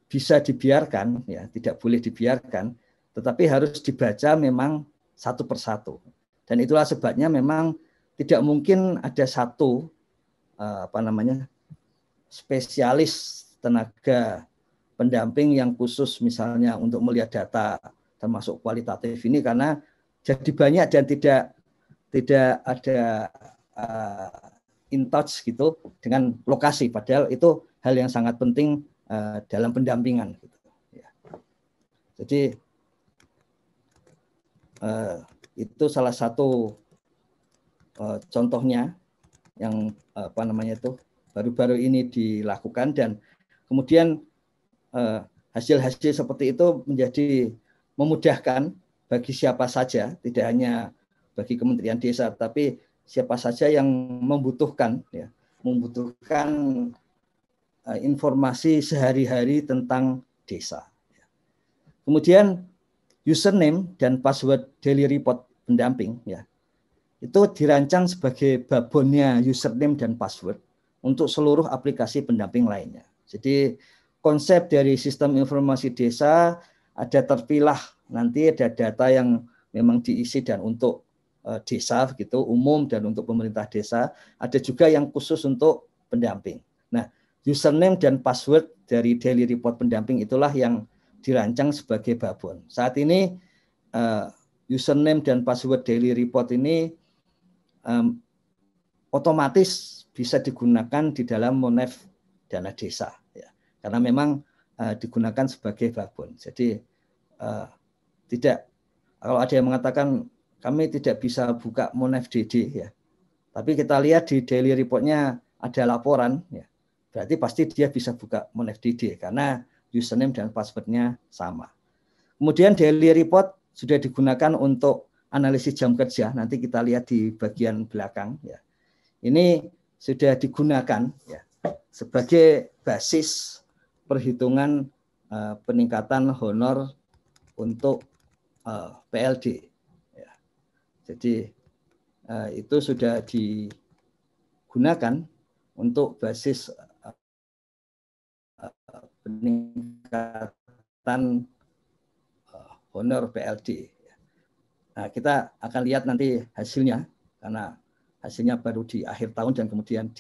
bisa dibiarkan, ya, tidak boleh dibiarkan, tetapi harus dibaca memang satu persatu. Dan itulah sebabnya memang tidak mungkin ada satu spesialis tenaga pendamping yang khusus misalnya untuk melihat data termasuk kualitatif ini, karena jadi banyak dan tidak ada in touch gitu dengan lokasi, padahal itu hal yang sangat penting dalam pendampingan. Gitu. Ya. Jadi itu salah satu contohnya yang baru-baru ini dilakukan, dan kemudian hasil-hasil seperti itu menjadi memudahkan bagi siapa saja, tidak hanya bagi Kementerian Desa, tapi siapa saja yang membutuhkan, ya, membutuhkan informasi sehari-hari tentang desa. Kemudian username dan password daily report pendamping, ya, itu dirancang sebagai babonnya username dan password untuk seluruh aplikasi pendamping lainnya. Jadi konsep dari sistem informasi desa ada terpilah, nanti ada data yang memang diisi dan untuk desa gitu umum dan untuk pemerintah desa, ada juga yang khusus untuk pendamping. Nah, username dan password dari daily report pendamping itulah yang dirancang sebagai babon. Saat ini username dan password daily report ini otomatis bisa digunakan di dalam Monef dana desa, ya, karena memang digunakan sebagai babon. Jadi tidak, kalau ada yang mengatakan kami tidak bisa buka Monef DD, ya, tapi kita lihat di daily reportnya ada laporan, ya, berarti pasti dia bisa buka Monef DD karena username dan passwordnya sama. Kemudian daily report sudah digunakan untuk analisis jam kerja, nanti kita lihat di bagian belakang, ya. Ini sudah digunakan, ya, sebagai basis perhitungan peningkatan honor untuk PLD. Ya. Jadi itu sudah digunakan untuk basis peningkatan honor PLD. Nah, kita akan lihat nanti hasilnya, karena hasilnya baru di akhir tahun dan kemudian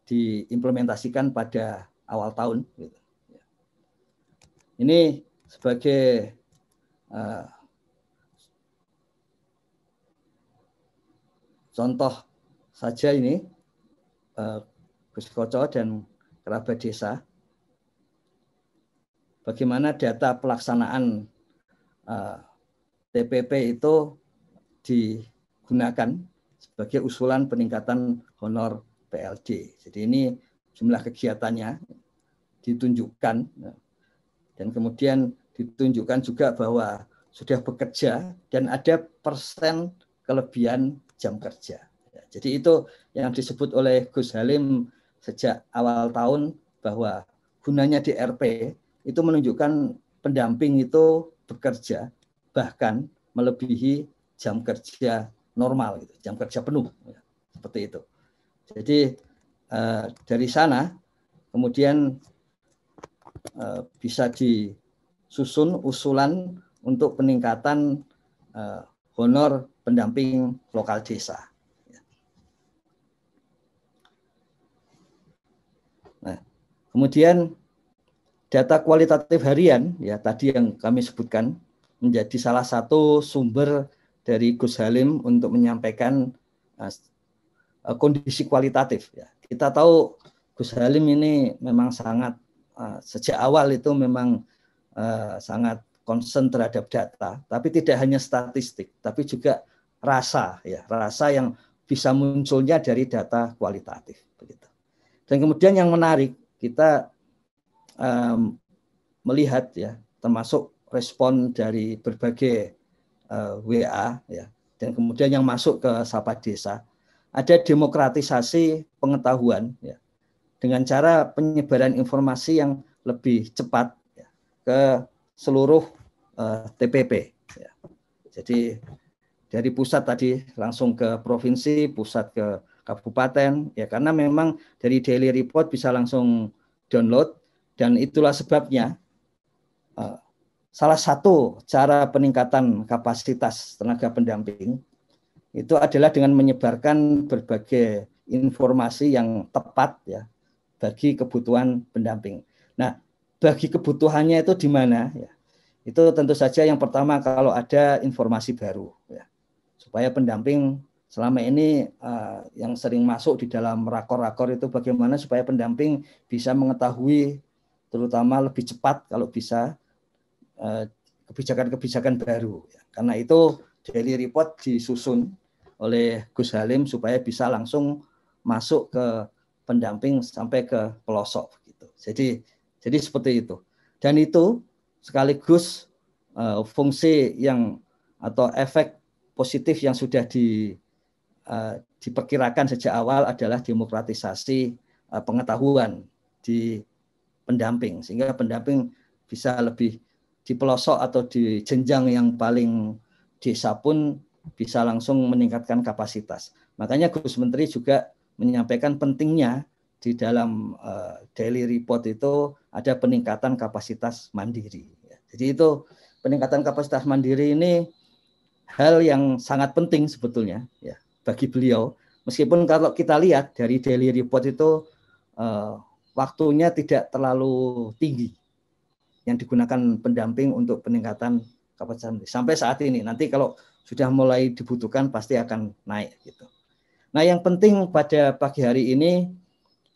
diimplementasikan pada awal tahun. Ini sebagai contoh saja ini, Gus Koco dan kerabat desa, bagaimana data pelaksanaan TPP itu digunakan sebagai usulan peningkatan honor PLD. Jadi ini jumlah kegiatannya ditunjukkan, dan kemudian ditunjukkan juga bahwa sudah bekerja dan ada persen kelebihan jam kerja. Jadi itu yang disebut oleh Gus Halim sejak awal tahun, bahwa gunanya DRP itu menunjukkan pendamping itu bekerja bahkan melebihi jam kerja normal, gitu, jam kerja penuh, ya, seperti itu. Jadi dari sana kemudian bisa disusun usulan untuk peningkatan honor pendamping lokal desa. Nah, kemudian data kualitatif harian, ya, tadi yang kami sebutkan, menjadi salah satu sumber dari Gus Halim untuk menyampaikan kondisi kualitatif. Ya. Kita tahu Gus Halim ini memang sangat sejak awal itu memang sangat concern terhadap data, tapi tidak hanya statistik, tapi juga rasa, ya, rasa yang bisa munculnya dari data kualitatif. Begitu. Dan kemudian yang menarik, kita melihat, ya, termasuk respon dari berbagai WA, ya, dan kemudian yang masuk ke Sapa Desa, ada demokratisasi pengetahuan, ya, dengan cara penyebaran informasi yang lebih cepat, ya, ke seluruh TPP. Ya. Jadi dari pusat tadi langsung ke provinsi, pusat ke kabupaten, ya, karena memang dari daily report bisa langsung download, dan itulah sebabnya salah satu cara peningkatan kapasitas tenaga pendamping itu adalah dengan menyebarkan berbagai informasi yang tepat, ya, bagi kebutuhan pendamping. Nah, bagi kebutuhannya itu di mana? Ya, itu tentu saja yang pertama kalau ada informasi baru, ya, supaya pendamping selama ini yang sering masuk di dalam rakor-rakor itu bagaimana supaya pendamping bisa mengetahui terutama lebih cepat kalau bisa kebijakan-kebijakan baru. Ya. Karena itu daily report disusun oleh Gus Halim supaya bisa langsung masuk ke pendamping sampai ke pelosok gitu. Jadi seperti itu. Dan itu sekaligus fungsi yang atau efek positif yang sudah diperkirakan sejak awal adalah demokratisasi pengetahuan di pendamping, sehingga pendamping bisa lebih di pelosok atau di jenjang yang paling desa pun bisa langsung meningkatkan kapasitas. Makanya Gus Menteri juga menyampaikan pentingnya di dalam daily report itu ada peningkatan kapasitas mandiri. Jadi itu peningkatan kapasitas mandiri ini hal yang sangat penting sebetulnya, ya, bagi beliau. Meskipun kalau kita lihat dari daily report itu waktunya tidak terlalu tinggi yang digunakan pendamping untuk peningkatan kapasitas mandiri. Sampai saat ini, nanti kalau sudah mulai dibutuhkan pasti akan naik gitu. Nah, yang penting pada pagi hari ini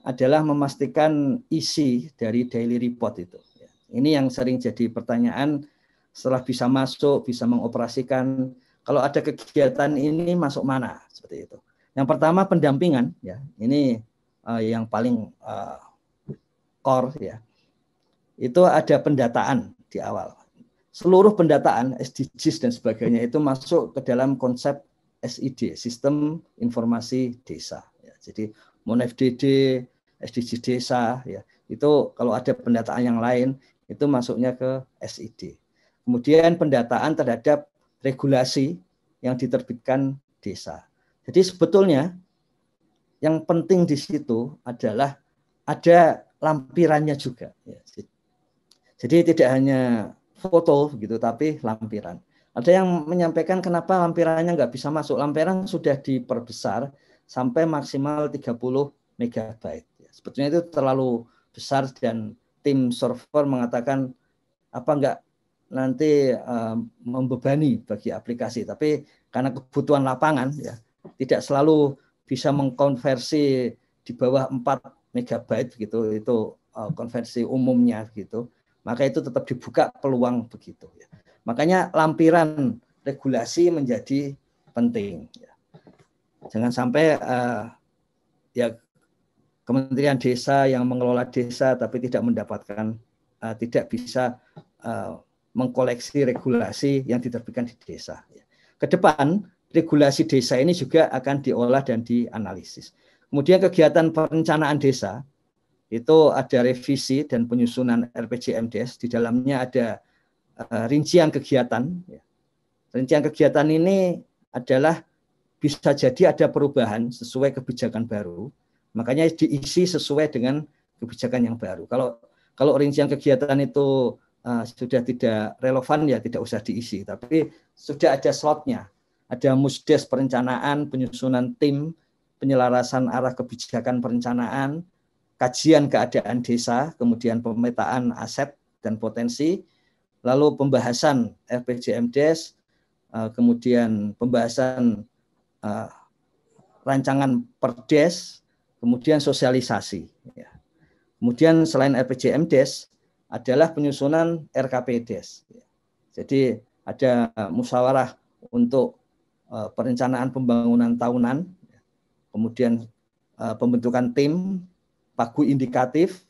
adalah memastikan isi dari daily report itu. Ini yang sering jadi pertanyaan setelah bisa masuk, bisa mengoperasikan. Kalau ada kegiatan ini masuk mana? Seperti itu. Yang pertama pendampingan, ya, ini yang paling core, ya. Itu ada pendataan di awal. Seluruh pendataan SDGs dan sebagainya itu masuk ke dalam konsep SID, Sistem Informasi Desa. Ya, jadi MonFDD, SDGs Desa, ya, itu kalau ada pendataan yang lain itu masuknya ke SID. Kemudian pendataan terhadap regulasi yang diterbitkan desa. Jadi sebetulnya yang penting di situ adalah ada lampirannya juga. Ya. Jadi tidak hanya foto gitu, tapi lampiran. Ada yang menyampaikan kenapa lampirannya nggak bisa masuk. Lampiran sudah diperbesar sampai maksimal 30 MB. Sebetulnya itu terlalu besar dan tim server mengatakan apa nggak nanti membebani bagi aplikasi. Tapi karena kebutuhan lapangan, ya, tidak selalu bisa mengkonversi di bawah 4 MB gitu. Itu konversi umumnya gitu. Maka itu tetap dibuka peluang begitu. Ya. Makanya lampiran regulasi menjadi penting. Ya. Jangan sampai ya Kementerian Desa yang mengelola desa tapi tidak mendapatkan, tidak bisa mengkoleksi regulasi yang diterbitkan di desa. Ya. Ke depan regulasi desa ini juga akan diolah dan dianalisis. Kemudian kegiatan perencanaan desa itu ada revisi dan penyusunan RPJMDes. Di dalamnya ada rincian kegiatan. Rincian kegiatan ini adalah bisa jadi ada perubahan sesuai kebijakan baru. Makanya diisi sesuai dengan kebijakan yang baru. Kalau rincian kegiatan itu sudah tidak relevan, ya tidak usah diisi. Tapi sudah ada slotnya. Ada musdes perencanaan, penyusunan tim, penyelarasan arah kebijakan perencanaan, kajian keadaan desa, kemudian pemetaan aset dan potensi, lalu pembahasan RPJMDes, kemudian pembahasan rancangan Perdes, kemudian sosialisasi. Ya. Kemudian selain RPJMDes adalah penyusunan RKPDes. Ya. Jadi ada musyawarah untuk perencanaan pembangunan tahunan, kemudian pembentukan tim, pagu indikatif,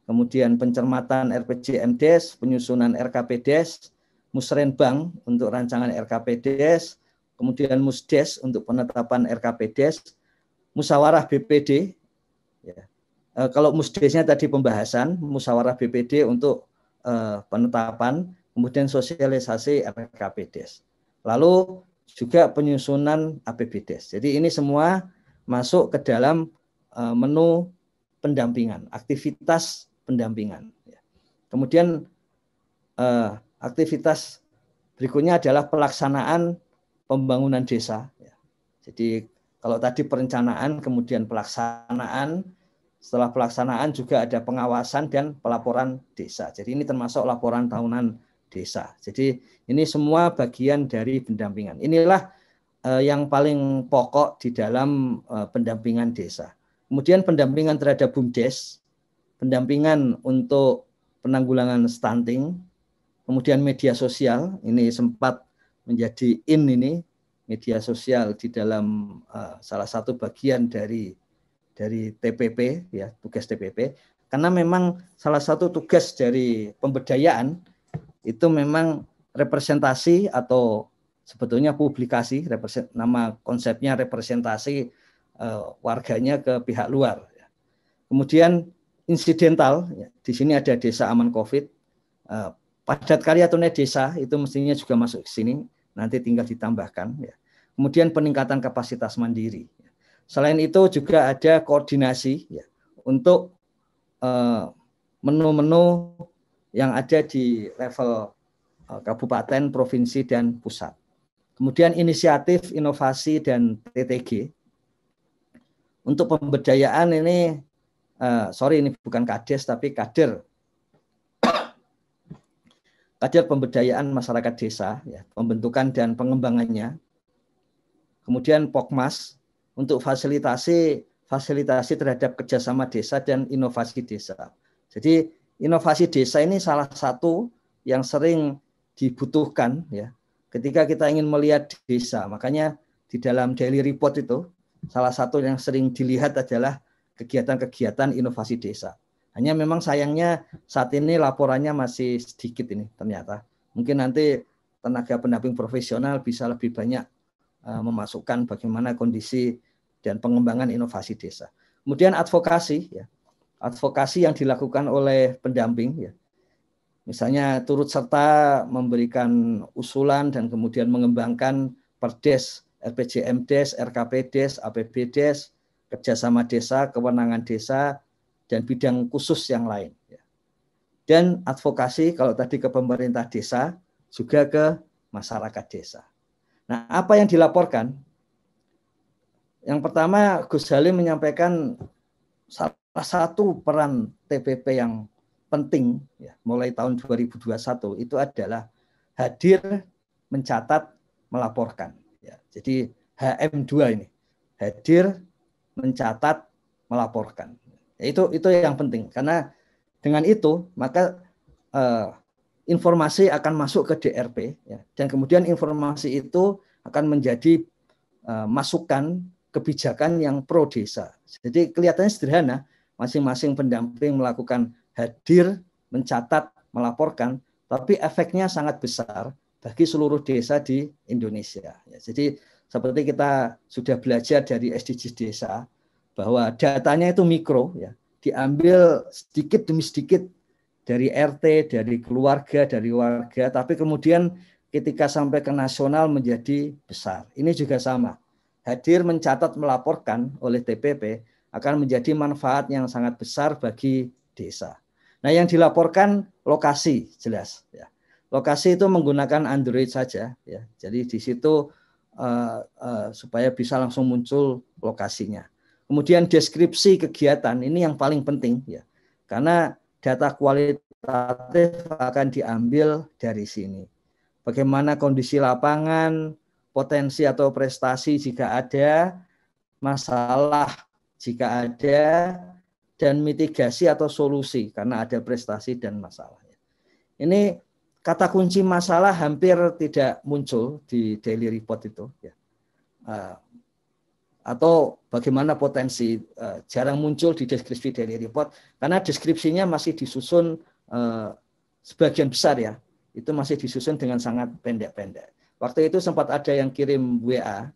kemudian pencermatan RPJMDes, penyusunan RKPDes, Musrenbang untuk rancangan RKPDes, kemudian Musdes untuk penetapan RKPDes, musyawarah BPD. Ya. Kalau Musdesnya tadi pembahasan, musyawarah BPD untuk penetapan, kemudian sosialisasi RKPDes. Lalu juga penyusunan APBDes. Jadi ini semua masuk ke dalam menu pendampingan, aktivitas pendampingan. Kemudian aktivitas berikutnya adalah pelaksanaan pembangunan desa. Jadi kalau tadi perencanaan, kemudian pelaksanaan, setelah pelaksanaan juga ada pengawasan dan pelaporan desa. Jadi ini termasuk laporan tahunan desa. Jadi ini semua bagian dari pendampingan. Inilah yang paling pokok di dalam pendampingan desa. Kemudian pendampingan terhadap BUMDes, pendampingan untuk penanggulangan stunting, kemudian media sosial, ini sempat menjadi ini media sosial di dalam salah satu bagian dari TPP, ya, tugas TPP, karena memang salah satu tugas dari pemberdayaan itu memang representasi atau sebetulnya publikasi, nama konsepnya representasi warganya ke pihak luar. Kemudian insidental, ya, di sini ada Desa Aman COVID, padat karya tunai desa itu mestinya juga masuk ke sini, nanti tinggal ditambahkan. Ya. Kemudian peningkatan kapasitas mandiri. Selain itu juga ada koordinasi, ya, untuk menu-menu yang ada di level kabupaten, provinsi, dan pusat. Kemudian inisiatif, inovasi, dan TTG. Untuk pemberdayaan ini, ini bukan Kades, tapi kader pemberdayaan masyarakat desa, ya, pembentukan dan pengembangannya. Kemudian Pokmas untuk fasilitasi terhadap kerjasama desa dan inovasi desa. Jadi inovasi desa ini salah satu yang sering dibutuhkan, ya, ketika kita ingin melihat desa. Makanya di dalam daily report itu salah satu yang sering dilihat adalah kegiatan-kegiatan inovasi desa. Hanya memang sayangnya saat ini laporannya masih sedikit ini ternyata. Mungkin nanti tenaga pendamping profesional bisa lebih banyak memasukkan bagaimana kondisi dan pengembangan inovasi desa. Kemudian advokasi, ya, advokasi yang dilakukan oleh pendamping, ya, misalnya turut serta memberikan usulan dan kemudian mengembangkan Perdes, RPJMDes, RKPDes, APBDes, kerjasama desa, kewenangan desa, dan bidang khusus yang lain. Dan advokasi kalau tadi ke pemerintah desa, juga ke masyarakat desa. Nah, apa yang dilaporkan? Yang pertama, Gus Halim menyampaikan salah satu peran TPP yang penting, ya, mulai tahun 2021 itu adalah hadir, mencatat, melaporkan. Ya, jadi HM2 ini, hadir, mencatat, melaporkan. Itu yang penting, karena dengan itu maka informasi akan masuk ke DRP, ya, dan kemudian informasi itu akan menjadi masukan kebijakan yang pro desa. Jadi kelihatannya sederhana, masing-masing pendamping melakukan hadir, mencatat, melaporkan, tapi efeknya sangat besar bagi seluruh desa di Indonesia. Ya, jadi seperti kita sudah belajar dari SDGs desa, bahwa datanya itu mikro, ya, diambil sedikit demi sedikit dari RT, dari keluarga, dari warga, tapi kemudian ketika sampai ke nasional menjadi besar. Ini juga sama. Hadir, mencatat, melaporkan oleh TPP akan menjadi manfaat yang sangat besar bagi desa. Nah, yang dilaporkan lokasi jelas. Ya. Lokasi itu menggunakan Android saja. Ya. Jadi di situ supaya bisa langsung muncul lokasinya. Kemudian deskripsi kegiatan ini yang paling penting, ya, karena data kualitas kualitatif akan diambil dari sini. Bagaimana kondisi lapangan, potensi atau prestasi jika ada, masalah jika ada, dan mitigasi atau solusi karena ada prestasi dan masalah. Ini kata kunci masalah hampir tidak muncul di daily report itu. Ya. Atau bagaimana potensi jarang muncul di deskripsi daily report karena deskripsinya masih disusun sebagian besar ya, itu masih disusun dengan sangat pendek-pendek. Waktu itu sempat ada yang kirim WA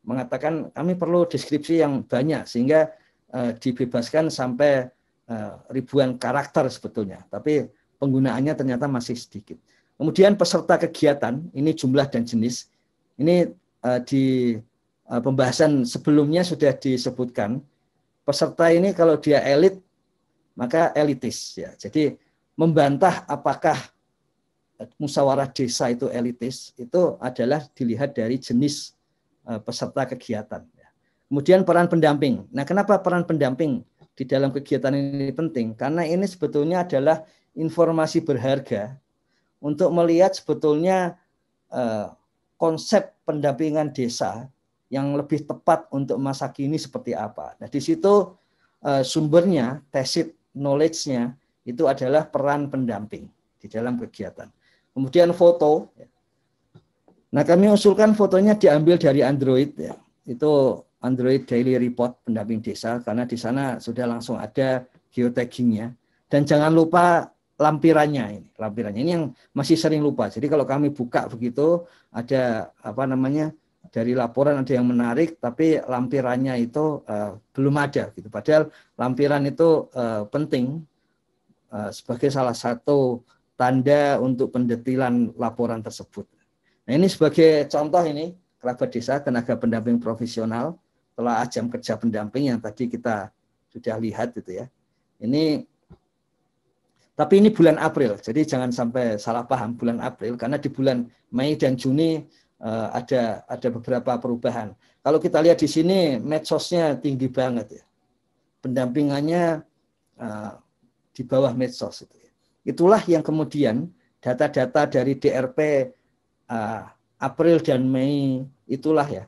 mengatakan kami perlu deskripsi yang banyak sehingga dibebaskan sampai ribuan karakter sebetulnya, tapi penggunaannya ternyata masih sedikit. Kemudian peserta kegiatan, ini jumlah dan jenis, ini di pembahasan sebelumnya sudah disebutkan, peserta ini kalau dia elit, maka elitis. Ya. Jadi membantah apakah musyawarah desa itu elitis, itu adalah dilihat dari jenis peserta kegiatan. Kemudian peran pendamping. Nah, kenapa peran pendamping di dalam kegiatan ini penting? Karena ini sebetulnya adalah informasi berharga untuk melihat sebetulnya konsep pendampingan desa yang lebih tepat untuk masa kini seperti apa. Nah, di situ sumbernya, tacit knowledge-nya itu adalah peran pendamping di dalam kegiatan. Kemudian foto. Nah, kami usulkan fotonya diambil dari Android ya. Itu Android Daily Report pendamping desa karena di sana sudah langsung ada geotaggingnya. Dan jangan lupa lampirannya ini. Lampirannya ini yang masih sering lupa. Jadi kalau kami buka begitu ada dari laporan ada yang menarik tapi lampirannya itu belum ada gitu. Padahal lampiran itu penting sebagai salah satu tanda untuk pendetilan laporan tersebut. Nah, ini sebagai contoh ini kerabat desa tenaga pendamping profesional telah jam kerja pendamping yang tadi kita sudah lihat itu ya. Tapi ini bulan April, jadi jangan sampai salah paham bulan April karena di bulan Mei dan Juni ada beberapa perubahan. Kalau kita lihat di sini medsosnya tinggi banget ya, pendampingannya di bawah medsos itu. Itulah yang kemudian data-data dari DRP April dan Mei itulah ya,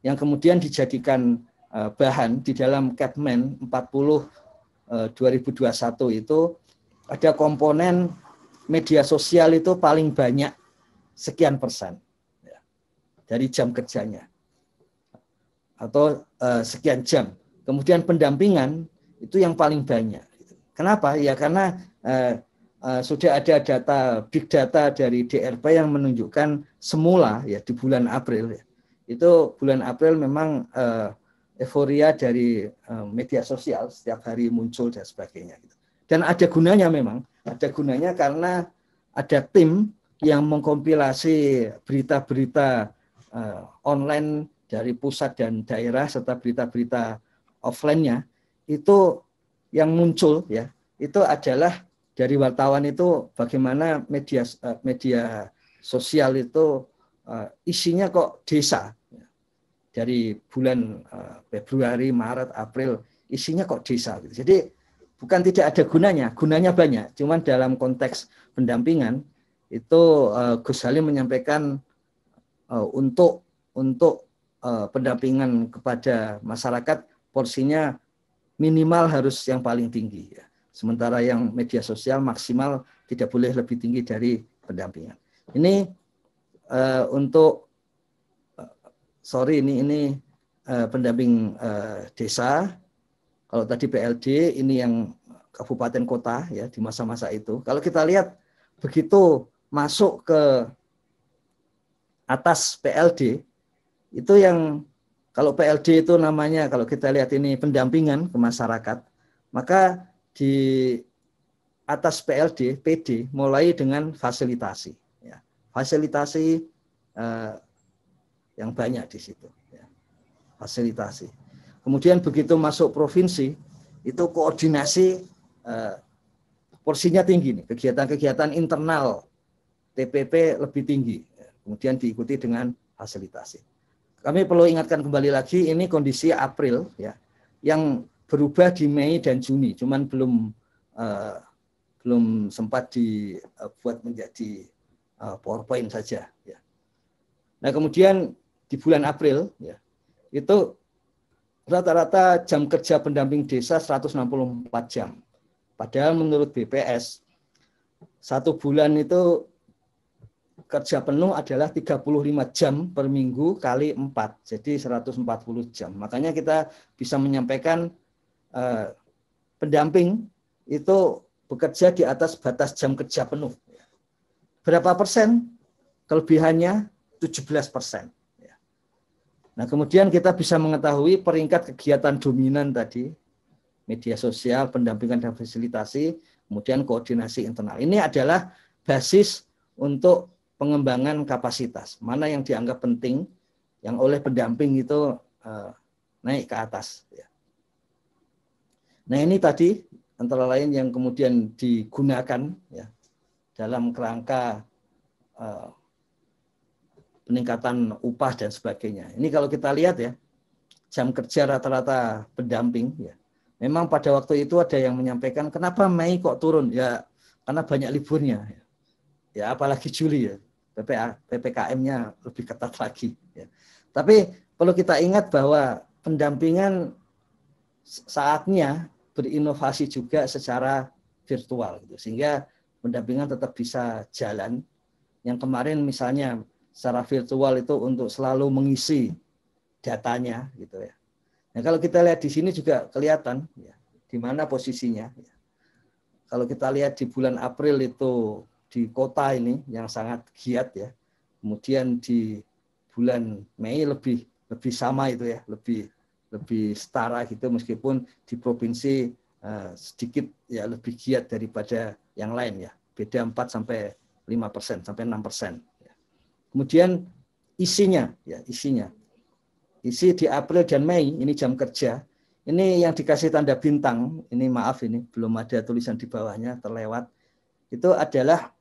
yang kemudian dijadikan bahan di dalam Capman 40 2021 itu. Ada komponen media sosial itu paling banyak sekian persen ya, dari jam kerjanya atau sekian jam. Kemudian pendampingan itu yang paling banyak. Kenapa? Ya karena sudah ada data big data dari DRP yang menunjukkan semula ya di bulan April ya, itu bulan April memang euforia dari media sosial setiap hari muncul dan sebagainya. Dan ada gunanya memang, ada gunanya karena ada tim yang mengkompilasi berita-berita online dari pusat dan daerah serta berita-berita offline-nya itu yang muncul ya, itu adalah dari wartawan itu bagaimana media sosial itu isinya kok desa. Dari bulan Februari, Maret, April isinya kok desa. Jadi bukan tidak ada gunanya banyak. Cuman dalam konteks pendampingan itu Gus Halim menyampaikan untuk pendampingan kepada masyarakat porsinya minimal harus yang paling tinggi. Ya. Sementara yang media sosial maksimal tidak boleh lebih tinggi dari pendampingan. Ini ini pendamping desa. Kalau tadi PLD, ini yang kabupaten kota ya di masa-masa itu. Kalau kita lihat begitu masuk ke atas PLD, itu yang kalau PLD itu namanya kalau kita lihat ini pendampingan ke masyarakat, maka di atas PLD, PD mulai dengan fasilitasi. Ya. Fasilitasi yang banyak di situ. Ya. Fasilitasi. Kemudian begitu masuk provinsi, itu koordinasi porsinya tinggi nih. Kegiatan-kegiatan internal TPP lebih tinggi. Kemudian diikuti dengan fasilitasi. Kami perlu ingatkan kembali lagi, ini kondisi April ya, yang berubah di Mei dan Juni, cuman belum belum sempat dibuat menjadi PowerPoint saja. Ya. Nah kemudian di bulan April ya, itu rata-rata jam kerja pendamping desa 164 jam. Padahal menurut BPS 1 bulan itu kerja penuh adalah 35 jam per minggu kali 4, jadi 140 jam. Makanya kita bisa menyampaikan pendamping itu bekerja di atas batas jam kerja penuh. Berapa persen? Kelebihannya 17%. Nah, kemudian kita bisa mengetahui peringkat kegiatan dominan tadi, media sosial, pendampingan dan fasilitasi, kemudian koordinasi internal. Ini adalah basis untuk pengembangan kapasitas. Mana yang dianggap penting, yang oleh pendamping itu naik ke atas. Nah, ini tadi antara lain yang kemudian digunakan ya, dalam kerangka peningkatan upah dan sebagainya. Ini kalau kita lihat ya, jam kerja rata-rata pendamping ya. Memang pada waktu itu ada yang menyampaikan kenapa Mei kok turun? Ya karena banyak liburnya. Ya apalagi Juli ya. PPKM-nya lebih ketat lagi ya. Tapi perlu kita ingat bahwa pendampingan saatnya berinovasi juga secara virtual gitu. Sehingga pendampingan tetap bisa jalan. Yang kemarin misalnya secara virtual itu untuk selalu mengisi datanya gitu ya. Nah, kalau kita lihat di sini juga kelihatan ya, di mana posisinya. Ya. Kalau kita lihat di bulan April itu di kota ini yang sangat giat ya. Kemudian di bulan Mei lebih sama itu ya, lebih setara gitu meskipun di provinsi sedikit ya lebih giat daripada yang lain ya. Beda 4 sampai 5% sampai 6%. Kemudian isinya. Isi di April dan Mei, ini jam kerja. Ini yang dikasih tanda bintang, ini maaf ini belum ada tulisan di bawahnya, terlewat. Itu adalah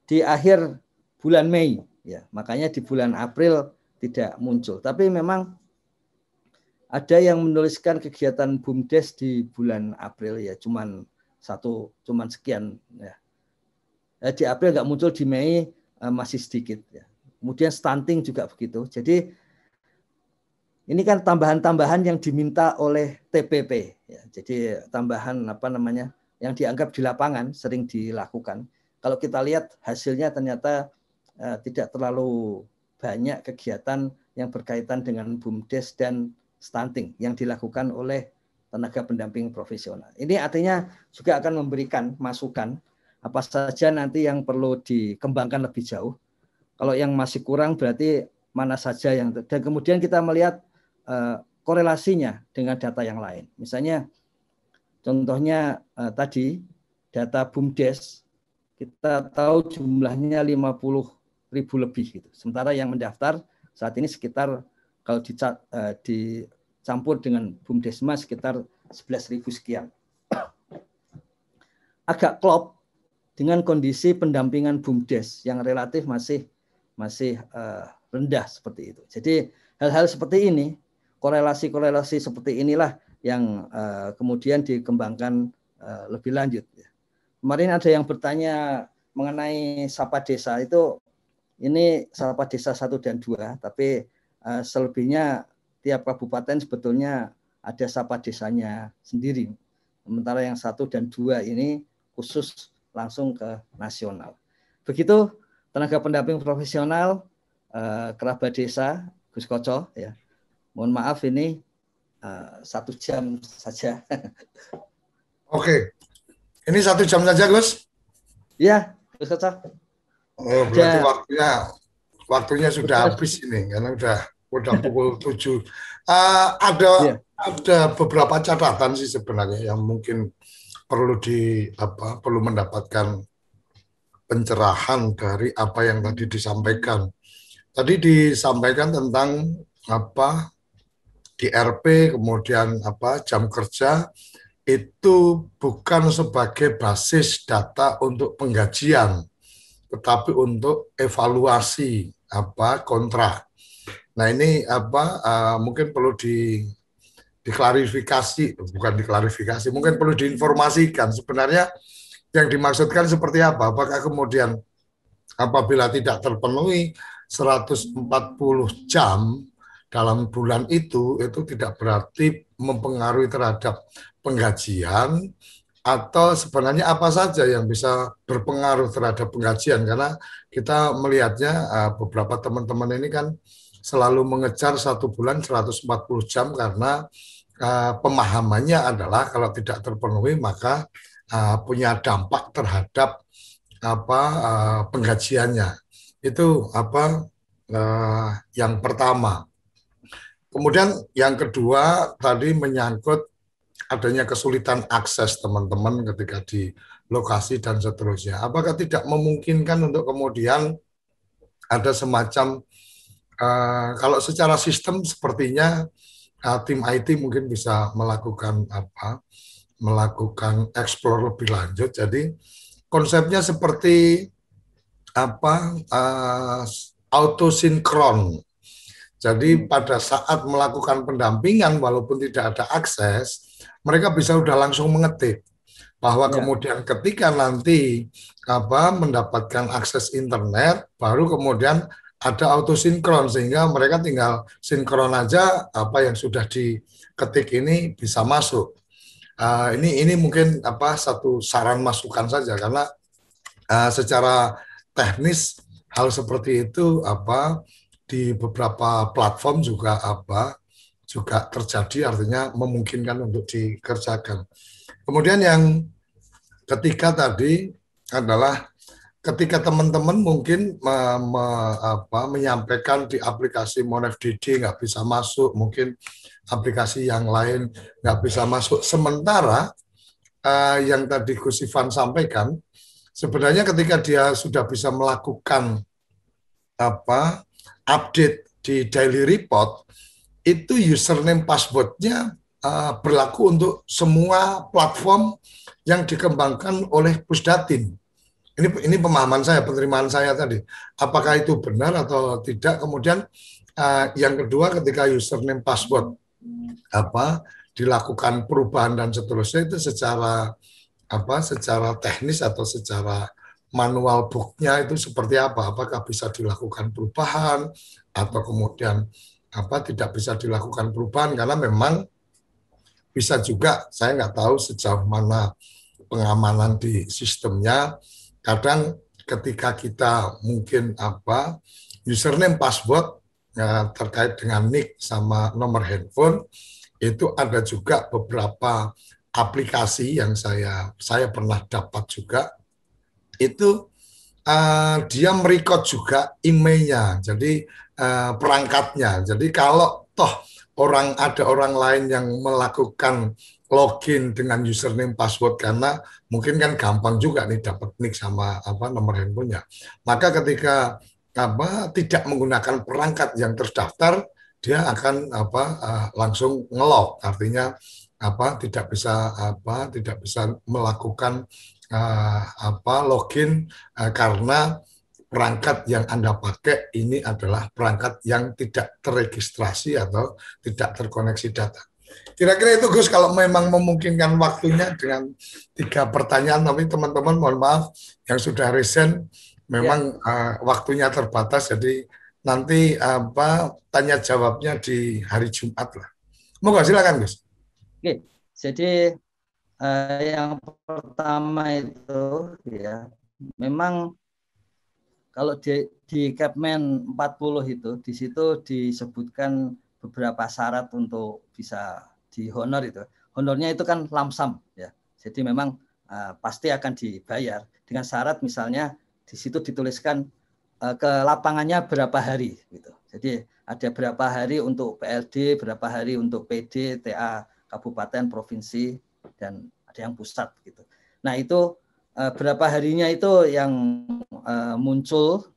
di akhir bulan Mei. Ya, makanya di bulan April tidak muncul. Tapi memang ada yang menuliskan kegiatan BUMDes di bulan April ya, cuman sekian. Ya. Di April nggak muncul, di Mei masih sedikit ya. Kemudian stunting juga begitu. Jadi ini kan tambahan-tambahan yang diminta oleh TPP ya. Jadi tambahan yang dianggap di lapangan sering dilakukan. Kalau kita lihat hasilnya ternyata tidak terlalu banyak kegiatan yang berkaitan dengan BUMDes dan stunting yang dilakukan oleh tenaga pendamping profesional. Ini artinya juga akan memberikan masukan apa saja nanti yang perlu dikembangkan lebih jauh. Kalau yang masih kurang berarti mana saja yang, dan kemudian kita melihat korelasinya dengan data yang lain. Misalnya contohnya tadi data BUMDes kita tahu jumlahnya 50.000 lebih gitu. Sementara yang mendaftar saat ini sekitar kalau dicampur dengan BUMDesmas sekitar 11.000 sekian. Agak klop dengan kondisi pendampingan BUMDes yang relatif masih rendah seperti itu. Jadi hal-hal seperti ini, korelasi-korelasi seperti inilah yang kemudian dikembangkan lebih lanjut. Kemarin ada yang bertanya mengenai Sapa Desa itu, ini Sapa Desa 1 dan 2, tapi selebihnya tiap kabupaten sebetulnya ada Sapa Desanya sendiri. Sementara yang 1 dan 2 ini khusus langsung ke nasional. Begitu tenaga pendamping profesional, kerabat desa, Gus Koco ya. Mohon maaf ini 1 jam saja. Oke, ini 1 jam saja Gus? Iya, Gus Koco. Oh, berarti waktunya sudah habis ini karena udah pukul 7. Ada beberapa catatan sih sebenarnya yang mungkin perlu mendapatkan pencerahan dari apa yang tadi disampaikan. Tadi disampaikan tentang DRP, kemudian jam kerja itu bukan sebagai basis data untuk penggajian, tetapi untuk evaluasi kontrak. Nah ini mungkin perlu diklarifikasi, bukan diklarifikasi, mungkin perlu diinformasikan. Sebenarnya Yang dimaksudkan seperti apa? Apakah kemudian apabila tidak terpenuhi 140 jam dalam bulan itu tidak berarti mempengaruhi terhadap penggajian, atau sebenarnya apa saja yang bisa berpengaruh terhadap penggajian? Karena kita melihatnya beberapa teman-teman ini kan selalu mengejar 1 bulan 140 jam karena pemahamannya adalah kalau tidak terpenuhi maka punya dampak terhadap penggajiannya. Itu yang pertama. Kemudian yang kedua tadi menyangkut adanya kesulitan akses teman-teman ketika di lokasi dan seterusnya. Apakah tidak memungkinkan untuk kemudian ada semacam kalau secara sistem sepertinya tim IT mungkin bisa melakukan explore lebih lanjut. Jadi konsepnya seperti autosinkron. Jadi pada saat melakukan pendampingan walaupun tidak ada akses, mereka bisa udah langsung mengetik bahwa kemudian ketika nanti mendapatkan akses internet baru kemudian ada autosinkron sehingga mereka tinggal sinkron aja apa yang sudah diketik ini bisa masuk. Ini mungkin satu saran masukan saja karena secara teknis hal seperti itu di beberapa platform juga terjadi, artinya memungkinkan untuk dikerjakan. Kemudian yang ketiga tadi adalah ketika teman-teman mungkin menyampaikan di aplikasi MonFDD nggak bisa masuk, mungkin aplikasi yang lain nggak bisa masuk. Sementara yang tadi Gus Ivan sampaikan, sebenarnya ketika dia sudah bisa melakukan update di daily report, itu username passwordnya berlaku untuk semua platform yang dikembangkan oleh Pusdatin. Ini pemahaman saya, penerimaan saya tadi. Apakah itu benar atau tidak? Kemudian yang kedua, ketika username password dilakukan perubahan dan seterusnya, itu secara teknis atau secara manual booknya itu seperti apa? Apakah bisa dilakukan perubahan atau kemudian tidak bisa dilakukan perubahan? Karena memang bisa juga, saya nggak tahu sejauh mana pengamanan di sistemnya. Kadang ketika kita mungkin username password terkait dengan nick sama nomor handphone, itu ada juga beberapa aplikasi yang saya pernah dapat juga, itu dia merecord juga emailnya, jadi perangkatnya. Jadi kalau toh ada orang lain yang melakukan login dengan username password, karena mungkin kan gampang juga nih dapat nick sama nomor handphonenya. Maka ketika tidak menggunakan perangkat yang terdaftar, dia akan langsung ngelog, artinya tidak bisa melakukan login karena perangkat yang Anda pakai ini adalah perangkat yang tidak terregistrasi atau tidak terkoneksi data. Kira-kira itu Gus, kalau memang memungkinkan waktunya dengan 3 pertanyaan, tapi teman-teman mohon maaf yang sudah resign memang waktunya terbatas, jadi nanti tanya jawabnya di hari Jumat lah. Moga silakan Gus. Oke, jadi yang pertama itu memang kalau di Kepmen 40 itu di situ disebutkan beberapa syarat untuk bisa dihonor itu. Honornya itu kan lamsam ya. Jadi memang pasti akan dibayar dengan syarat misalnya di situ dituliskan ke lapangannya berapa hari gitu. Jadi ada berapa hari untuk PLD, berapa hari untuk PD, TA kabupaten, provinsi, dan ada yang pusat gitu. Nah itu berapa harinya itu yang muncul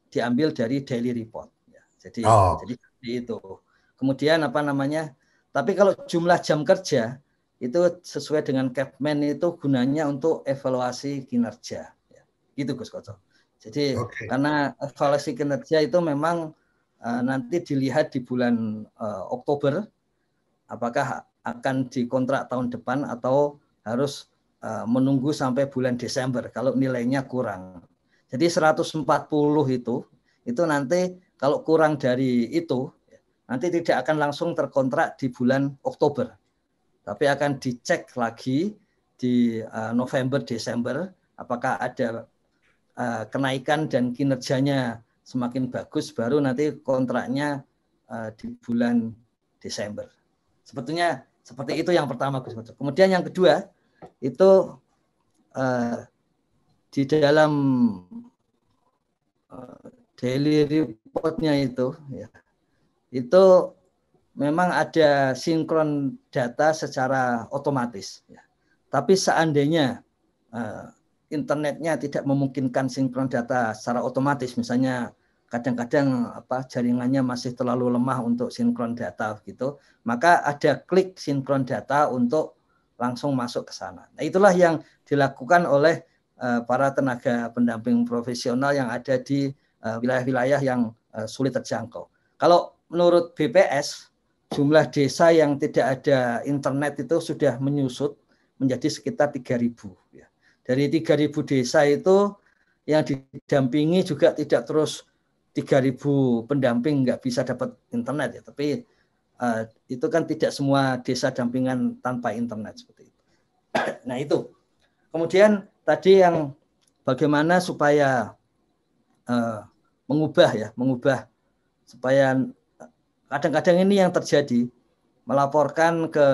diambil dari daily report. Ya. Jadi itu. Kemudian tapi kalau jumlah jam kerja itu sesuai dengan Kepmen itu gunanya untuk evaluasi kinerja. Ya. Gitu Gus Koco. Jadi karena evaluasi kinerja itu memang nanti dilihat di bulan Oktober, apakah akan dikontrak tahun depan atau harus menunggu sampai bulan Desember kalau nilainya kurang. Jadi 140 itu nanti kalau kurang dari itu nanti tidak akan langsung terkontrak di bulan Oktober. Tapi akan dicek lagi di November, Desember apakah ada kenaikan dan kinerjanya semakin bagus, baru nanti kontraknya di bulan Desember. Sebetulnya seperti itu yang pertama, Gus Koco. Kemudian yang kedua itu di dalam daily report-nya itu, ya, itu memang ada sinkron data secara otomatis. Ya. Tapi seandainya internetnya tidak memungkinkan sinkron data secara otomatis, misalnya kadang-kadang jaringannya masih terlalu lemah untuk sinkron data gitu, maka ada klik sinkron data untuk langsung masuk ke sana. Nah, itulah yang dilakukan oleh para tenaga pendamping profesional yang ada di wilayah-wilayah yang sulit terjangkau. Kalau menurut BPS, jumlah desa yang tidak ada internet itu sudah menyusut menjadi sekitar 3.000. Ya. Dari 3.000 desa itu yang didampingi juga tidak terus 3.000 pendamping nggak bisa dapat internet ya, tapi itu kan tidak semua desa dampingan tanpa internet seperti itu. Nah itu. Kemudian tadi yang bagaimana supaya mengubah supaya kadang-kadang ini yang terjadi, melaporkan ke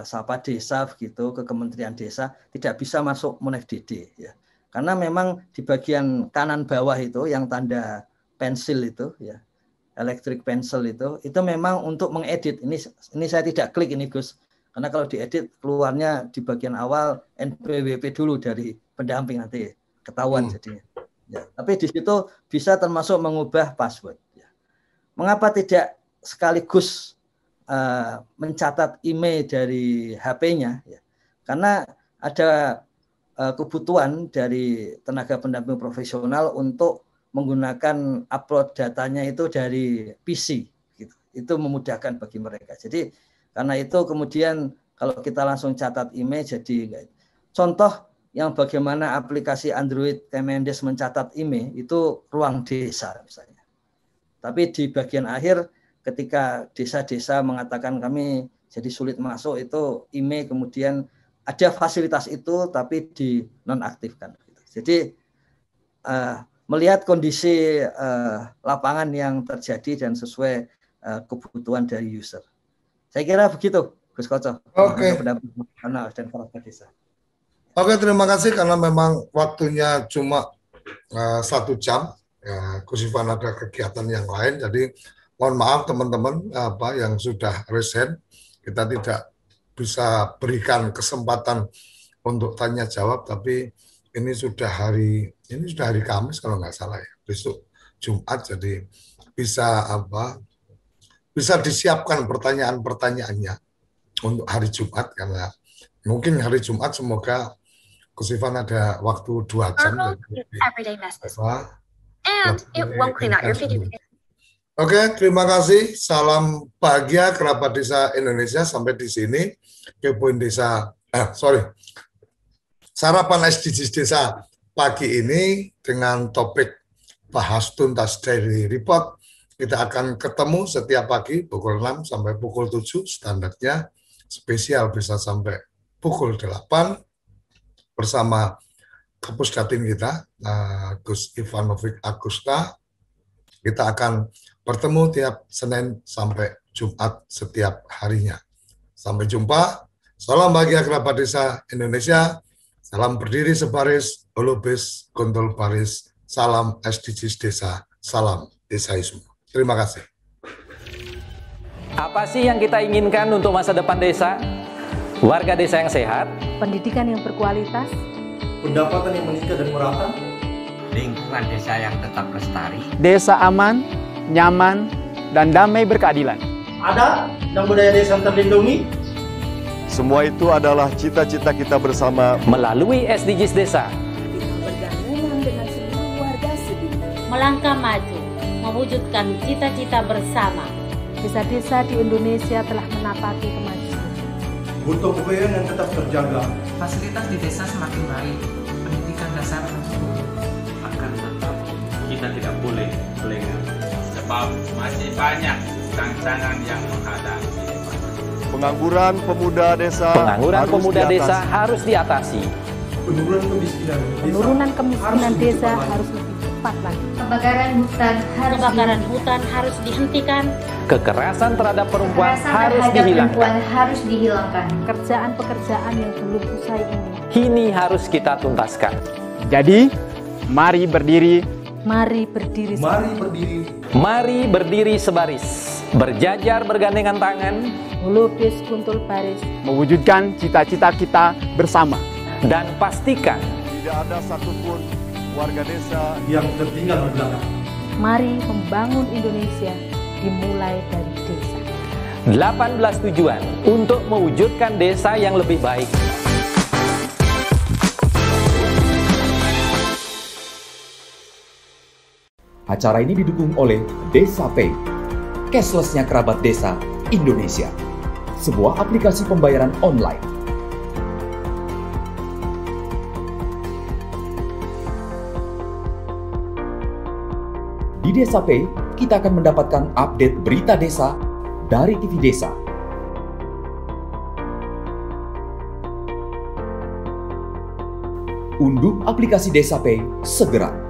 Sapa Desa begitu, ke Kementerian Desa tidak bisa masuk MonFDD ya. Karena memang di bagian kanan bawah itu yang tanda pensil itu ya, electric pencil itu memang untuk mengedit. Ini saya tidak klik ini Gus. Karena kalau diedit keluarnya di bagian awal NPWP dulu dari pendamping, nanti ketahuan jadinya. Ya, tapi di situ bisa termasuk mengubah password ya. Mengapa tidak sekaligus mencatat email dari HP-nya ya? Karena ada kebutuhan dari tenaga pendamping profesional untuk menggunakan upload datanya itu dari PC gitu. Itu memudahkan bagi mereka. Jadi karena itu kemudian kalau kita langsung catat email jadi contoh yang bagaimana aplikasi Android Kemendes mencatat email itu Ruang Desa misalnya. Tapi di bagian akhir ketika desa-desa mengatakan kami jadi sulit masuk, itu email kemudian ada fasilitas itu tapi dinonaktifkan. Jadi melihat kondisi lapangan yang terjadi dan sesuai kebutuhan dari user. Saya kira begitu, Gus Koco. Oke. Dan kerabat desa. Oke, terima kasih karena memang waktunya cuma 1 jam. Ya, Gus Ivan ada kegiatan yang lain, jadi mohon maaf teman-teman yang sudah resign, kita tidak bisa berikan kesempatan untuk tanya jawab, tapi ini sudah hari Kamis kalau nggak salah ya, besok Jumat, jadi bisa disiapkan pertanyaan-pertanyaannya untuk hari Jumat, karena mungkin hari Jumat semoga Gus Ivan ada waktu 2 jam. Oke, terima kasih. Salam bahagia kerabat desa Indonesia. Sampai di sini Kepoin Desa. Sarapan SDGs Desa pagi ini dengan topik bahas tuntas daily report. Kita akan ketemu setiap pagi pukul 6 sampai pukul 7 standarnya. Spesial bisa sampai pukul 8 bersama Kapusdatin kita, Gus Ivanovic Agusta. Kita akan bertemu tiap Senin sampai Jumat setiap harinya. Sampai jumpa. Salam bahagia kerabat desa Indonesia. Salam berdiri sebaris, holobis, gondol baris. Salam SDGs Desa. Salam Desaisme. Terima kasih. Apa sih yang kita inginkan untuk masa depan desa? Warga desa yang sehat, pendidikan yang berkualitas, pendapatan yang meningkat dan merata, lingkungan desa yang tetap lestari, desa aman, nyaman, dan damai berkeadilan. Adat dan budaya desa terlindungi. Semua itu adalah cita-cita kita bersama melalui SDGs Desa. dengan seluruh warga sedunia. Melangkah maju, mewujudkan cita-cita bersama. Desa-desa di Indonesia telah menapaki kemajuan. butuh kebayaan yang tetap terjaga. Fasilitas di desa semakin baik, pendidikan dasar Akan tetap kita tidak boleh lengah, sebab masih banyak tantangan yang menghadapi. Pengangguran pemuda desa harus diatasi. Penurunan kemiskinan desa harus lebih cepat lagi. Kebakaran hutan harus dihentikan. Kekerasan terhadap perempuan harus dihilangkan. Pekerjaan-pekerjaan yang belum usai Ini harus kita tuntaskan. Jadi, mari berdiri. Mari berdiri. Mari berdiri sebaris, berjajar bergandengan tangan, melukis kuntul baris, Mewujudkan cita-cita kita bersama. dan pastikan tidak ada satupun warga desa yang tertinggal di belakang. mari membangun Indonesia dimulai dari desa. 18 tujuan untuk mewujudkan desa yang lebih baik. Acara ini didukung oleh Desa Pay, cashless-nya kerabat desa Indonesia, sebuah aplikasi pembayaran online. Di Desa Pay, kita akan mendapatkan update berita desa dari TV Desa. Unduh aplikasi Desa Pay segera.